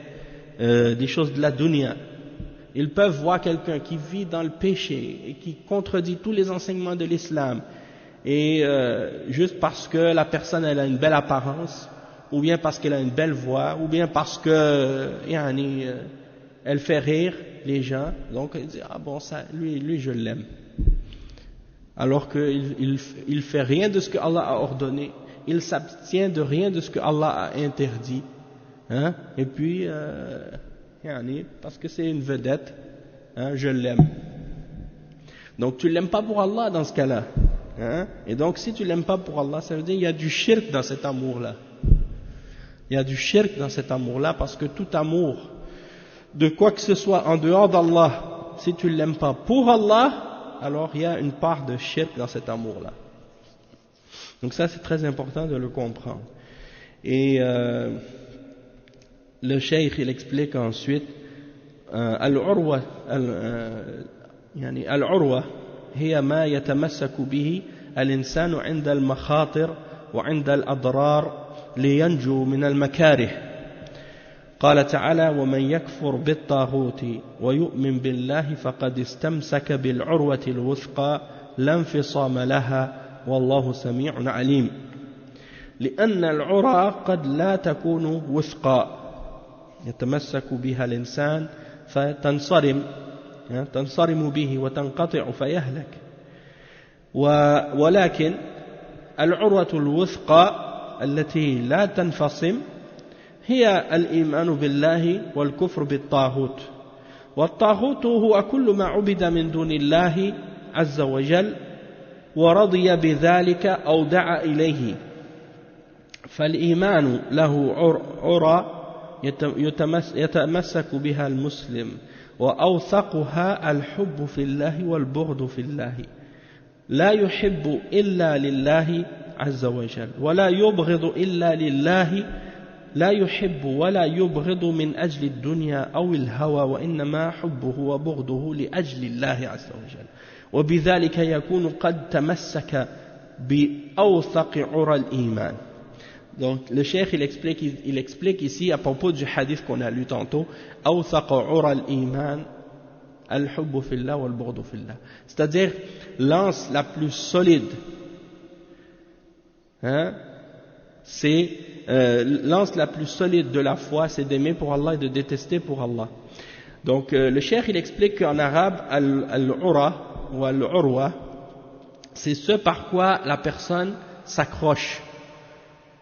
des choses de la dunya. Ils peuvent voir quelqu'un qui vit dans le péché et qui contredit tous les enseignements de l'islam, et juste parce que la personne elle a une belle apparence, ou bien parce qu'elle a une belle voix, ou bien parce que elle fait rire les gens, donc il dit ah bon ça, lui je l'aime, alors qu'il fait rien de ce que Allah a ordonné, il s'abstient de rien de ce que Allah a interdit, et puis parce que c'est une vedette, je l'aime. Donc tu l'aimes pas pour Allah dans ce cas-là, et donc si tu l'aimes pas pour Allah, ça veut dire qu'il y a du shirk dans cet amour-là. Il y a du shirk dans cet amour-là, parce que tout amour de quoi que ce soit en dehors d'Allah, si tu l'aimes pas pour Allah, alors il y a une part de shirk dans cet amour-là. Donc ça c'est très important de le comprendre. Et le cheikh il explique ensuite al-urwa al-urwa هي ما يتمسك به الإنسان عند المخاطر وعند الأضرار لينجو من المكاره. قال تعالى ومن يكفر بالطاغوت ويؤمن بالله فقد استمسك بالعروة الوثقى لا انفصام لها والله سميع عليم. لأن العرى قد لا تكون وثقا يتمسك بها الإنسان تنصرم به وتنقطع فيهلك، ولكن العروة الوثقى التي لا تنفصم هي الإيمان بالله والكفر بالطاغوت. والطاغوت هو كل ما عبد من دون الله عز وجل ورضي بذلك أو دعا إليه. فالإيمان له عرى يتمسك بها المسلم، وأوثقها الحب في الله والبغض في الله. لا يحب إلا لله عز وجل ولا يبغض إلا لله، لا يحب ولا يبغض من أجل الدنيا أو الهوى، وإنما حبه وبغضه لأجل الله عز وجل، وبذلك يكون قد تمسك بأوثق عرى الإيمان. Donc le cheikh il explique ici à propos du hadith qu'on a lu tantôt, أوثق عرى الإيمان الحب في الله والبغض في الله, c'est-à-dire l'anse la plus solide, c'est l'anse la plus solide de la foi, c'est d'aimer pour Allah et de détester pour Allah. Donc le cheikh il explique qu'en arabe al-ura ou al-urwa, c'est ce par quoi la personne s'accroche,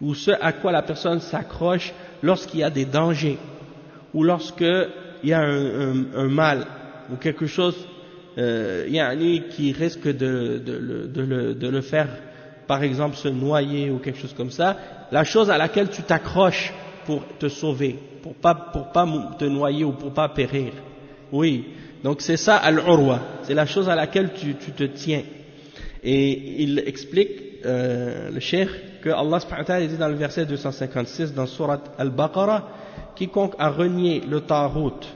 ou ce à quoi la personne s'accroche lorsqu'il y a des dangers, ou lorsqu'il y a un mal, ou quelque chose qui risque de le faire, par exemple, se noyer ou quelque chose comme ça, la chose à laquelle tu t'accroches pour te sauver, pour pas te noyer ou pour pas périr. Oui, donc c'est ça al-urwa, c'est la chose à laquelle tu te tiens. Et il explique, le cheikh, que Allah subhanahu wa ta'ala dit dans le verset 256 dans surat al-Baqarah, quiconque a renié le Tarout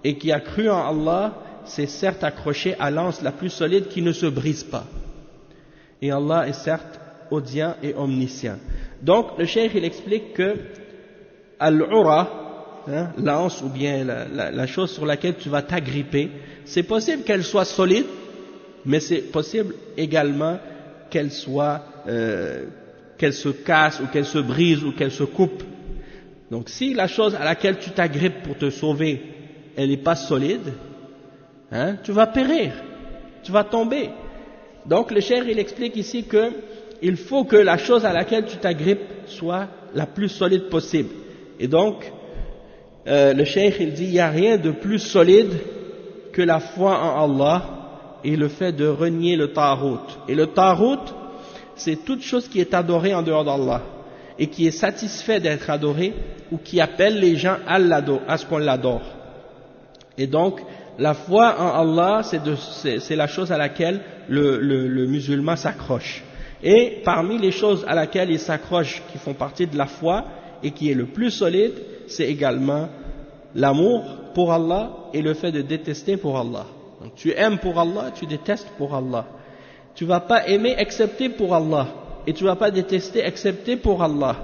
et qui a cru en Allah, c'est certes accroché à l'anse la plus solide qui ne se brise pas. Et Allah est certes audient et omniscient. Donc le cheikh il explique que al-ura, l'anse ou bien la chose sur laquelle tu vas t'agripper, c'est possible qu'elle soit solide, mais c'est possible également qu'elle soit qu'elle se casse ou qu'elle se brise ou qu'elle se coupe. Donc si la chose à laquelle tu t'agrippes pour te sauver, elle n'est pas solide, tu vas périr, tu vas tomber. Donc le cheikh il explique ici que il faut que la chose à laquelle tu t'agrippes soit la plus solide possible. Et donc le cheikh il dit il n'y a rien de plus solide que la foi en Allah et le fait de renier le Tarout. Et le Tarout, c'est toute chose qui est adorée en dehors d'Allah et qui est satisfait d'être adorée ou qui appelle les gens à ce qu'on l'adore. Et donc la foi en Allah, c'est la chose à laquelle le musulman s'accroche. Et parmi les choses à laquelle il s'accroche, qui font partie de la foi et qui est le plus solide, c'est également l'amour pour Allah et le fait de détester pour Allah. Donc tu aimes pour Allah, tu détestes pour Allah. Tu ne vas pas aimer excepté pour Allah, et tu ne vas pas détester excepté pour Allah.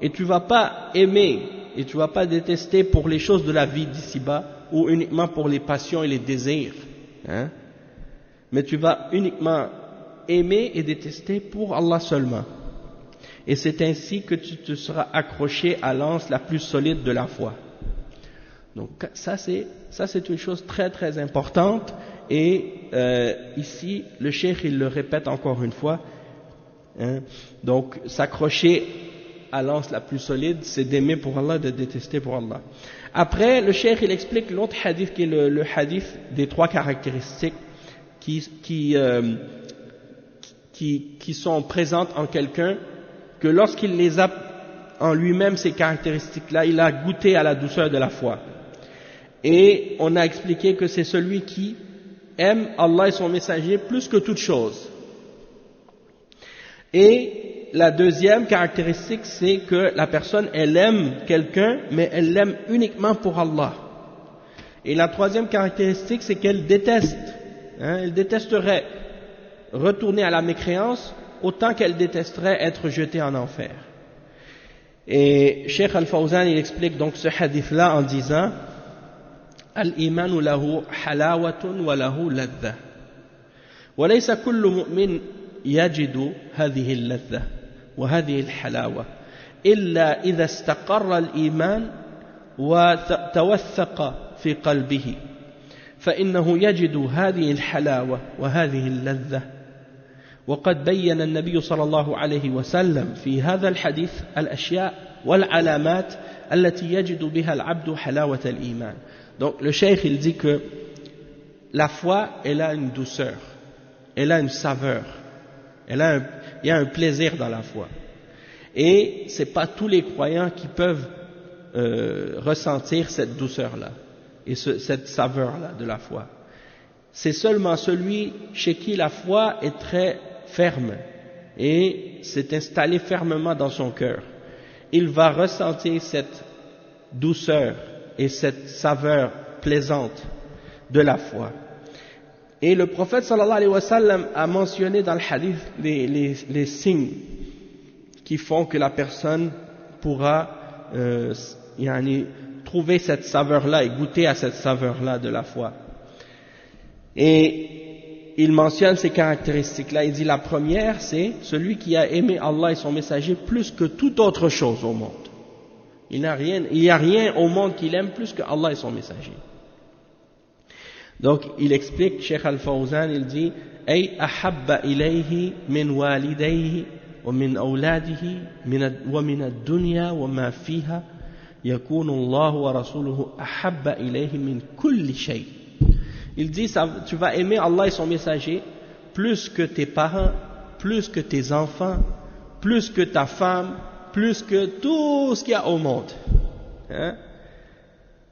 Et tu ne vas pas aimer et tu ne vas pas détester pour les choses de la vie d'ici-bas, ou uniquement pour les passions et les désirs. Mais tu vas uniquement aimer et détester pour Allah seulement. Et c'est ainsi que tu te seras accroché à l'anse la plus solide de la foi. Donc ça c'est une chose très très importante. Et ici le cheikh il le répète encore une fois. Donc s'accrocher à l'anse la plus solide, c'est d'aimer pour Allah, de détester pour Allah. Après, le cheikh il explique l'autre hadith qui est le hadith des trois caractéristiques qui sont présentes en quelqu'un, que lorsqu'il les a en lui-même, ces caractéristiques-là, il a goûté à la douceur de la foi. Et on a expliqué que c'est celui qui aime Allah et son messager plus que toute chose. Et la deuxième caractéristique, c'est que la personne, elle aime quelqu'un, mais elle l'aime uniquement pour Allah. Et la troisième caractéristique, c'est qu'elle déteste. Elle détesterait retourner à la mécréance autant qu'elle détesterait être jetée en enfer. Et Cheikh Al-Fawzan, il explique donc ce hadith-là en disant Al-imanu lahu halawatun wa lahu ladha. Wa laysa kullu mu'min yajidu hadhihi al-ladha wa hadhihi al-halawa illa idha istaqarra al-iman wa tawathaqa fi qalbihi. فإنه يجد هذه الحلاوة وهذه اللذة وقد بين النبي صلى الله عليه وسلم في هذا الحديث الأشياء والعلامات التي يجد بها العبد حلاوة الإيمان. Donc le cheikh il dit que la foi elle a une douceur, elle a une saveur, il y a un plaisir dans la foi. Et c'est pas tous les croyants qui peuvent ressentir cette douceur-là et cette saveur-là de la foi. C'est seulement celui chez qui la foi est très ferme et s'est installée fermement dans son cœur. Il va ressentir cette douceur et cette saveur plaisante de la foi. Et le prophète sallallahu alayhi wa sallam a mentionné dans le hadith les signes qui font que la personne pourra trouver cette saveur-là et goûter à cette saveur-là de la foi. Et il mentionne ces caractéristiques-là. Il dit la première, c'est celui qui a aimé Allah et son messager plus que toute autre chose au monde. Il n'y a rien au monde qu'il aime plus que Allah et son messager. Donc il explique, Cheikh Al-Fawzan, il dit Ay ahabba ilayhi min walidayhi ومن أولاده ومن الدنيا وما فيها يكون الله ورسوله أحب إليه من كل شيء. Il dit, tu vas aimer Allah et son messager plus que tes parents, plus que tes enfants, plus que ta femme, plus que tout ce qu'il y a au monde. Hein?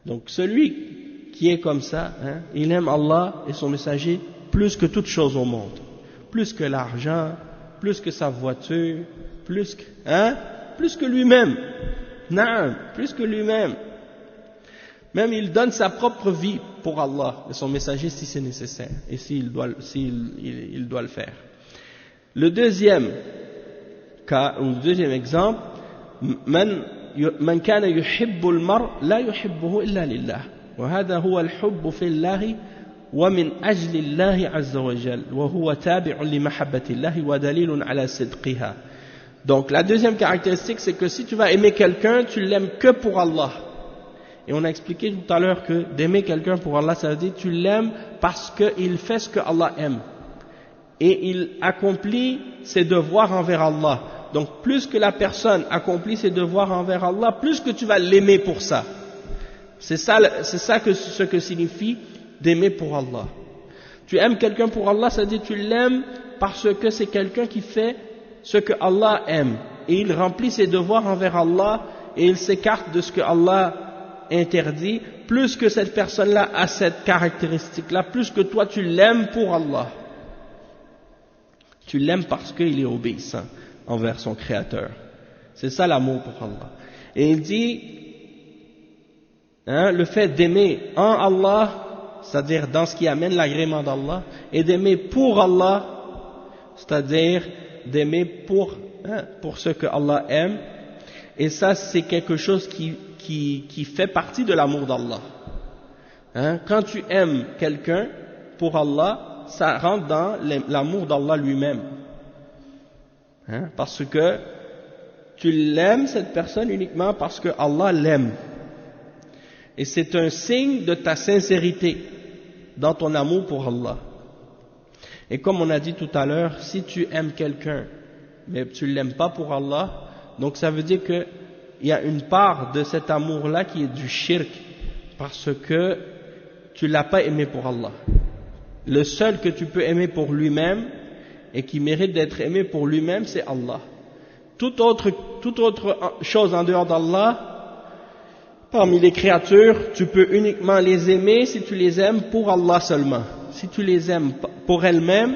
Donc celui qui est comme ça, hein, il aime Allah et son messager plus que toute chose au monde. Plus que l'argent, plus que sa voiture, plus que lui-même. Non, plus que lui-même. Même il donne sa propre vie pour Allah et son messager si c'est nécessaire et s'il doit le faire. Le deuxième cas, ou le deuxième exemple, من كان يحب المرء لا يحبه إلا لله وهذا هو الحب في الله ومن أجل الله عز وجل وهو تابع لمحبة الله ودليل على صدقها. Donc la deuxième caractéristique, c'est que si tu vas aimer quelqu'un, tu l'aimes que pour Allah. Et on a expliqué tout à l'heure que d'aimer quelqu'un pour Allah, ça veut dire que tu l'aimes parce qu'il fait ce que Allah aime. Et il accomplit ses devoirs envers Allah. Donc plus que la personne accomplit ses devoirs envers Allah, plus que tu vas l'aimer pour ça. C'est ça ce que signifie d'aimer pour Allah. Tu aimes quelqu'un pour Allah, ça veut dire que tu l'aimes parce que c'est quelqu'un qui fait ce que Allah aime. Et il remplit ses devoirs envers Allah et il s'écarte de ce que Allah interdit. Plus que cette personne-là a cette caractéristique-là, plus que toi tu l'aimes pour Allah. Tu l'aimes parce qu'il est obéissant envers son Créateur. C'est ça l'amour pour Allah. Et il dit, le fait d'aimer en Allah, c'est-à-dire dans ce qui amène l'agrément d'Allah, et d'aimer pour Allah, c'est-à-dire d'aimer pour ce que Allah aime, et ça c'est quelque chose qui fait partie de l'amour d'Allah. Quand tu aimes quelqu'un pour Allah, ça rentre dans l'amour d'Allah lui-même. Parce que tu l'aimes cette personne uniquement parce que Allah l'aime. Et c'est un signe de ta sincérité dans ton amour pour Allah. Et comme on a dit tout à l'heure, si tu aimes quelqu'un, mais tu ne l'aimes pas pour Allah, donc ça veut dire qu'il y a une part de cet amour-là qui est du shirk, parce que tu ne l'as pas aimé pour Allah. Le seul que tu peux aimer pour lui-même, et qui mérite d'être aimé pour lui-même, c'est Allah. Toute autre chose en dehors d'Allah, parmi les créatures, tu peux uniquement les aimer si tu les aimes pour Allah seulement. Si tu les aimes pour elles-mêmes,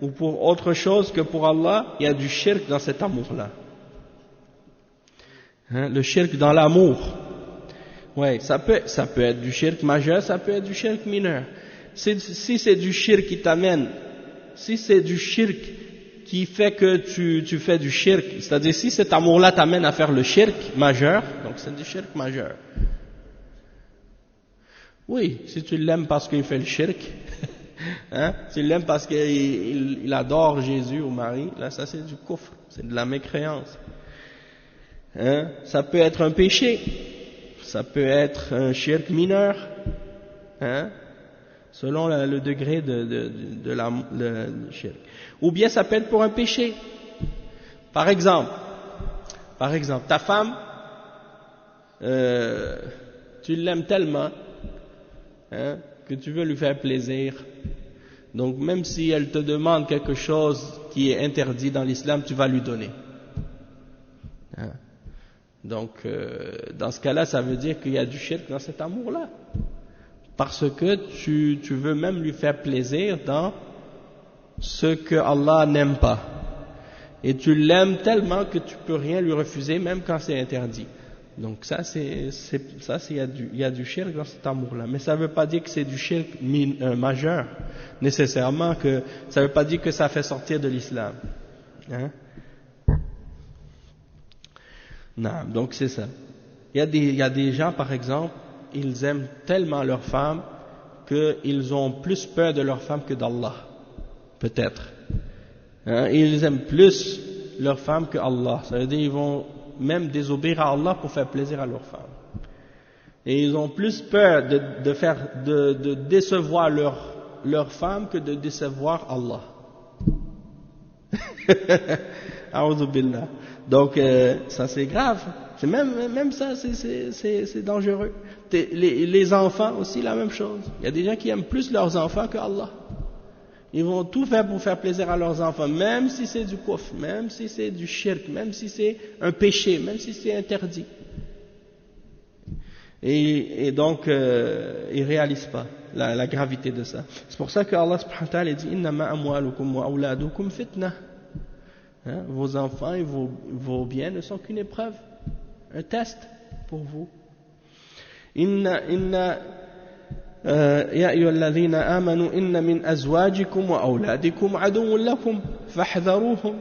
ou pour autre chose que pour Allah, il y a du shirk dans cet amour-là. Le shirk dans l'amour. Ouais, ça peut être du shirk majeur, ça peut être du shirk mineur. Si c'est du shirk qui t'amène, si c'est du shirk qui fait que tu fais du shirk, c'est-à-dire si cet amour-là t'amène à faire le shirk majeur, donc c'est du shirk majeur. Oui, si tu l'aimes parce qu'il fait le shirk, tu l'aimes parce qu'il adore Jésus ou Marie, là ça c'est du kufr, c'est de la mécréance. Ça peut être un péché, ça peut être un shirk mineur, selon le degré de le shirk. Ou bien ça peut être pour un péché. Par exemple, ta femme, tu l'aimes tellement que tu veux lui faire plaisir. Donc même si elle te demande quelque chose qui est interdit dans l'islam, tu vas lui donner. Donc dans ce cas-là, ça veut dire qu'il y a du shirk dans cet amour-là. Parce que tu veux même lui faire plaisir dans ce que Allah n'aime pas. Et tu l'aimes tellement que tu peux rien lui refuser, même quand c'est interdit. Donc ça, il y a du shirk dans cet amour-là. Mais ça ne veut pas dire que c'est du shirk majeur, nécessairement, que ça ne veut pas dire que ça fait sortir de l'islam. Non, donc c'est ça. Il y a des gens, par exemple, ils aiment tellement leur femme qu'ils ont plus peur de leur femme que d'Allah, peut-être. Ils aiment plus leur femme que Allah. Ça veut dire qu'ils vont même désobéir à Allah pour faire plaisir à leur femme. Et ils ont plus peur de décevoir leur femme que de décevoir Allah. A'udhu billah. Donc ça c'est grave. C'est même ça c'est dangereux. Les enfants aussi la même chose. Il y a des gens qui aiment plus leurs enfants que Allah. Ils vont tout faire pour faire plaisir à leurs enfants, même si c'est du kufr, même si c'est du shirk, même si c'est un péché, même si c'est interdit. Et donc ils réalisent pas la gravité de ça. C'est pour ça que Allah subhanahu wa ta'ala dit innama amwalukum wa auladukum fitna. Hein, vos enfants et vos biens ne sont qu'une épreuve, un test pour vous. يا أيها الذين آمنوا إن من أزواجكم وأولادكم عدو لكم فاحذروهم.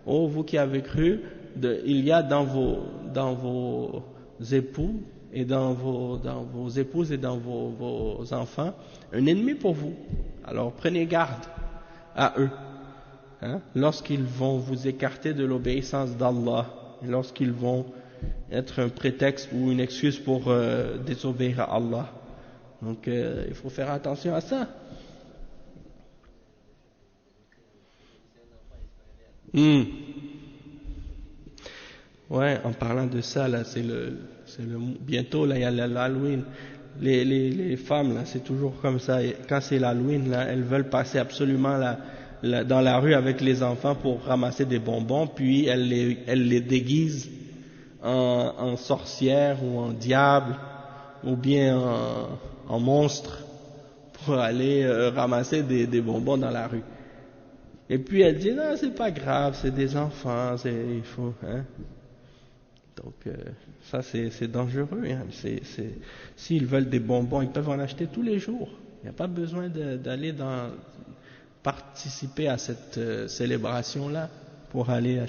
Oh vous qui avez cru, il y a dans vos époux et dans vos épouses et dans vos enfants un ennemi pour vous. Alors prenez garde à eux. Lorsqu'ils vont vous écarter de l'obéissance d'Allah, lorsqu'ils vont être un prétexte ou une excuse pour désobéir à Allah. Donc il faut faire attention à ça. Ouais, en parlant de ça là, bientôt là il y a l'Halloween. Les femmes là, c'est toujours comme ça. Quand c'est l'Halloween là, elles veulent passer absolument dans la rue avec les enfants pour ramasser des bonbons, puis elles les déguisent en sorcières ou en diable ou bien en monstre pour aller ramasser des bonbons dans la rue. Et puis elle dit non, c'est pas grave, c'est des enfants, il faut. Donc ça c'est dangereux. S'ils veulent des bonbons, ils peuvent en acheter tous les jours. Il n'y a pas besoin d'aller participer à cette célébration-là pour aller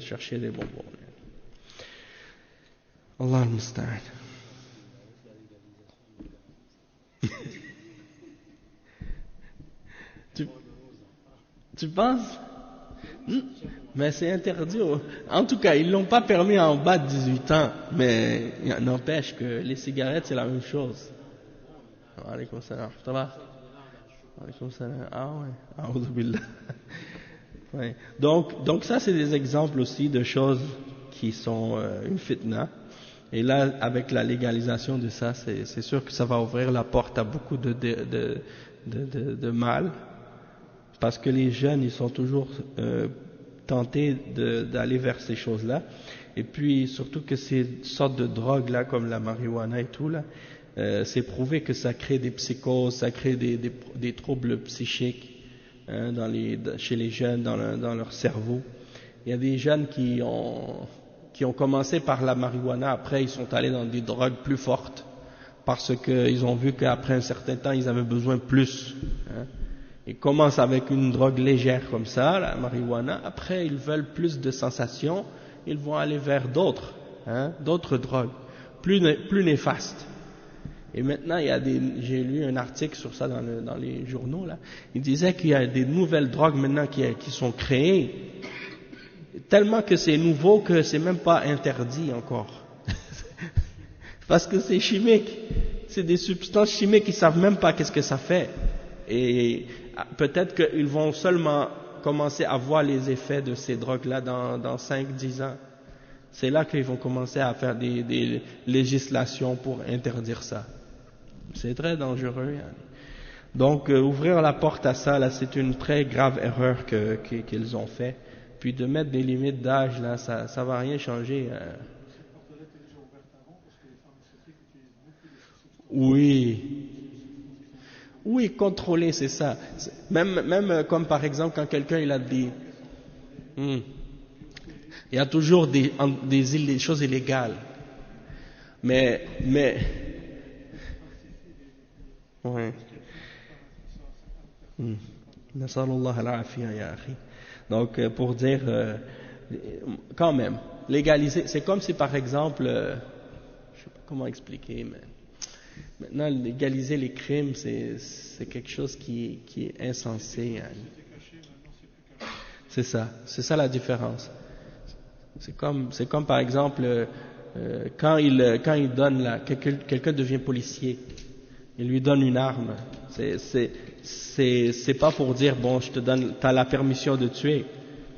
chercher des bonbons. Allah al-Musta'an. Tu penses? Mais c'est interdit. En tout cas, ils l'ont pas permis en bas de 18 ans. Mais il n'empêche que les cigarettes, c'est la même chose. Alaykoum salam. Ça va? Alaykoum salam. Ah ouais. A'udhu billah. Ouais. Donc ça, c'est des exemples aussi de choses qui sont une fitna. Et là, avec la légalisation de ça, c'est sûr que ça va ouvrir la porte à beaucoup de mal. Parce que les jeunes, ils sont toujours tentés d'aller vers ces choses-là. Et puis, surtout que ces sortes de drogues-là, comme la marijuana et tout, là, c'est prouvé que ça crée des psychoses, ça crée des troubles psychiques chez les jeunes, dans leur cerveau. Il y a des jeunes qui ont commencé par la marijuana, après ils sont allés dans des drogues plus fortes, parce qu'ils ont vu qu'après un certain temps, ils avaient besoin de plus. Ils commencent avec une drogue légère comme ça, la marijuana, après ils veulent plus de sensations, ils vont aller vers d'autres drogues, plus néfastes. Et maintenant, j'ai lu un article sur ça dans les journaux, là. Il disait qu'il y a des nouvelles drogues maintenant qui sont créées, tellement que c'est nouveau que c'est même pas interdit encore. Parce que c'est chimique. C'est des substances chimiques, ils savent même pas qu'est-ce que ça fait. Et peut-être qu'ils vont seulement commencer à voir les effets de ces drogues-là dans 5-10 ans. C'est là qu'ils vont commencer à faire des législations pour interdire ça. C'est très dangereux. Donc ouvrir la porte à ça, là, c'est une très grave erreur qu'ils ont fait. Puis de mettre des limites d'âge, là, ça va rien changer. Oui, contrôler, c'est ça. Même comme par exemple quand quelqu'un il a il y a toujours des choses illégales. Mais ouais. Nasallallahu al-afiya ya akhi. Donc pour dire quand même légaliser, c'est comme si par exemple je sais pas comment expliquer, mais maintenant légaliser les crimes c'est quelque chose qui est insensé. C'est ça la différence. C'est comme par exemple quand il donne quelqu'un devient policier, Il lui donne une arme. C'est pas pour dire, bon, je te donne, t'as la permission de tuer.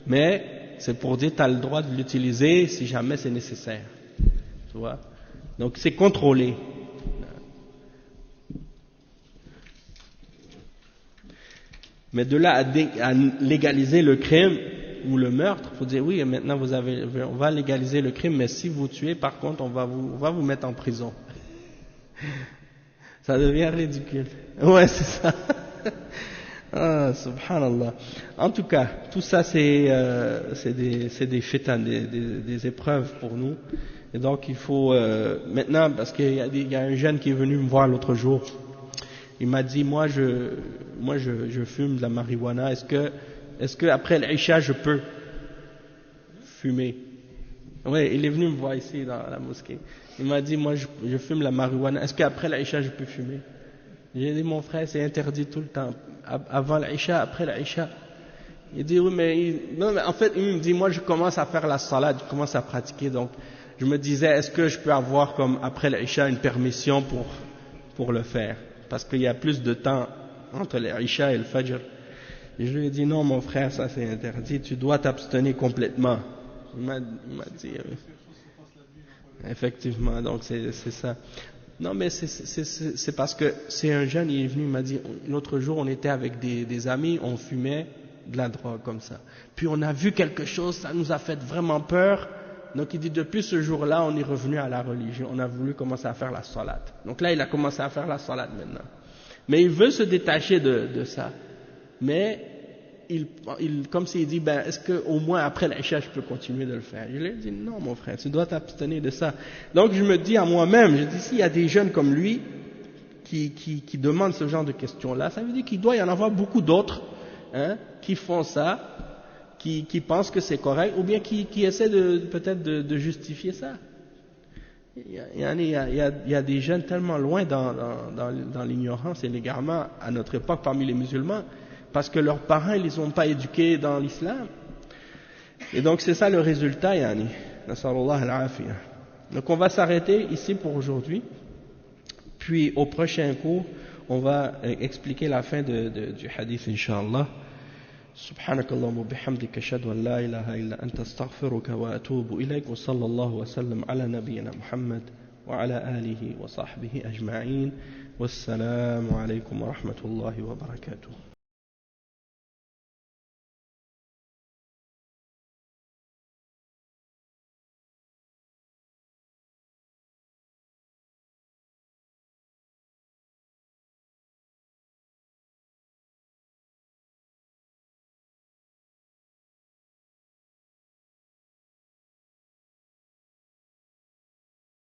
Mais c'est pour dire, t'as le droit de l'utiliser si jamais c'est nécessaire. Tu vois? Donc c'est contrôlé. Mais de là à légaliser le crime ou le meurtre, il faut dire oui, maintenant on va légaliser le crime, mais si vous tuez, par contre, on va vous mettre en prison. Ça devient ridicule. Ouais, c'est ça. Ah, subhanallah. En tout cas, tout ça c'est des fitan, des épreuves pour nous. Et donc il faut maintenant, parce qu'il y a un jeune qui est venu me voir l'autre jour. Il m'a dit, moi je fume de la marijuana, est-ce que après l'Isha je peux fumer? Oui, il est venu me voir ici dans la mosquée. Il m'a dit, moi je fume la marijuana, est-ce qu'après l'Isha je peux fumer? J'ai dit, mon frère, c'est interdit tout le temps, avant l'Isha, après l'Isha. Il dit, oui, mais en fait il me dit, moi je commence à faire la salade, je commence à pratiquer, donc je me disais, est-ce que je peux avoir comme après l'Isha une permission pour le faire? Parce qu'il y a plus de temps entre l'Isha et le Fajr. Et je lui ai dit, non mon frère, ça c'est interdit, tu dois t'abstenir complètement. Il m'a dit, effectivement, donc c'est ça. Non mais c'est parce que c'est un jeune, il est venu, il m'a dit, l'autre jour on était avec des amis, on fumait de la drogue comme ça. Puis on a vu quelque chose, ça nous a fait vraiment peur. Donc il dit, depuis ce jour-là, on est revenu à la religion, on a voulu commencer à faire la salade. Donc là, il a commencé à faire la salade maintenant. Mais il veut se détacher de ça. Mais, comme s'il dit, ben, est-ce qu'au moins après l'Isha, je peux continuer de le faire? Je lui ai dit, non mon frère, tu dois t'abstenir de ça. Donc je me dis à moi-même, je dis, s'il y a des jeunes comme lui, qui demandent ce genre de questions-là, ça veut dire qu'il doit y en avoir beaucoup d'autres, qui font ça, qui pensent que c'est correct, ou bien qui essaient peut-être de justifier ça. Il y a des jeunes tellement loin dans l'ignorance et l'égarement à notre époque parmi les musulmans, parce que leurs parents ils les ont pas éduqués dans l'islam. Et donc c'est ça le résultat, yani. Nasallallahu al-afiyah. Donc on va s'arrêter ici pour aujourd'hui, puis au prochain cours on va expliquer la fin du hadith, inshallah. سبحانك اللهم وبحمدك أشهد أن لا إله إلا أنت أستغفرك وأتوب إليك وصلى الله وسلم على نبينا محمد وعلى آله وصحبه أجمعين والسلام عليكم ورحمة الله وبركاته.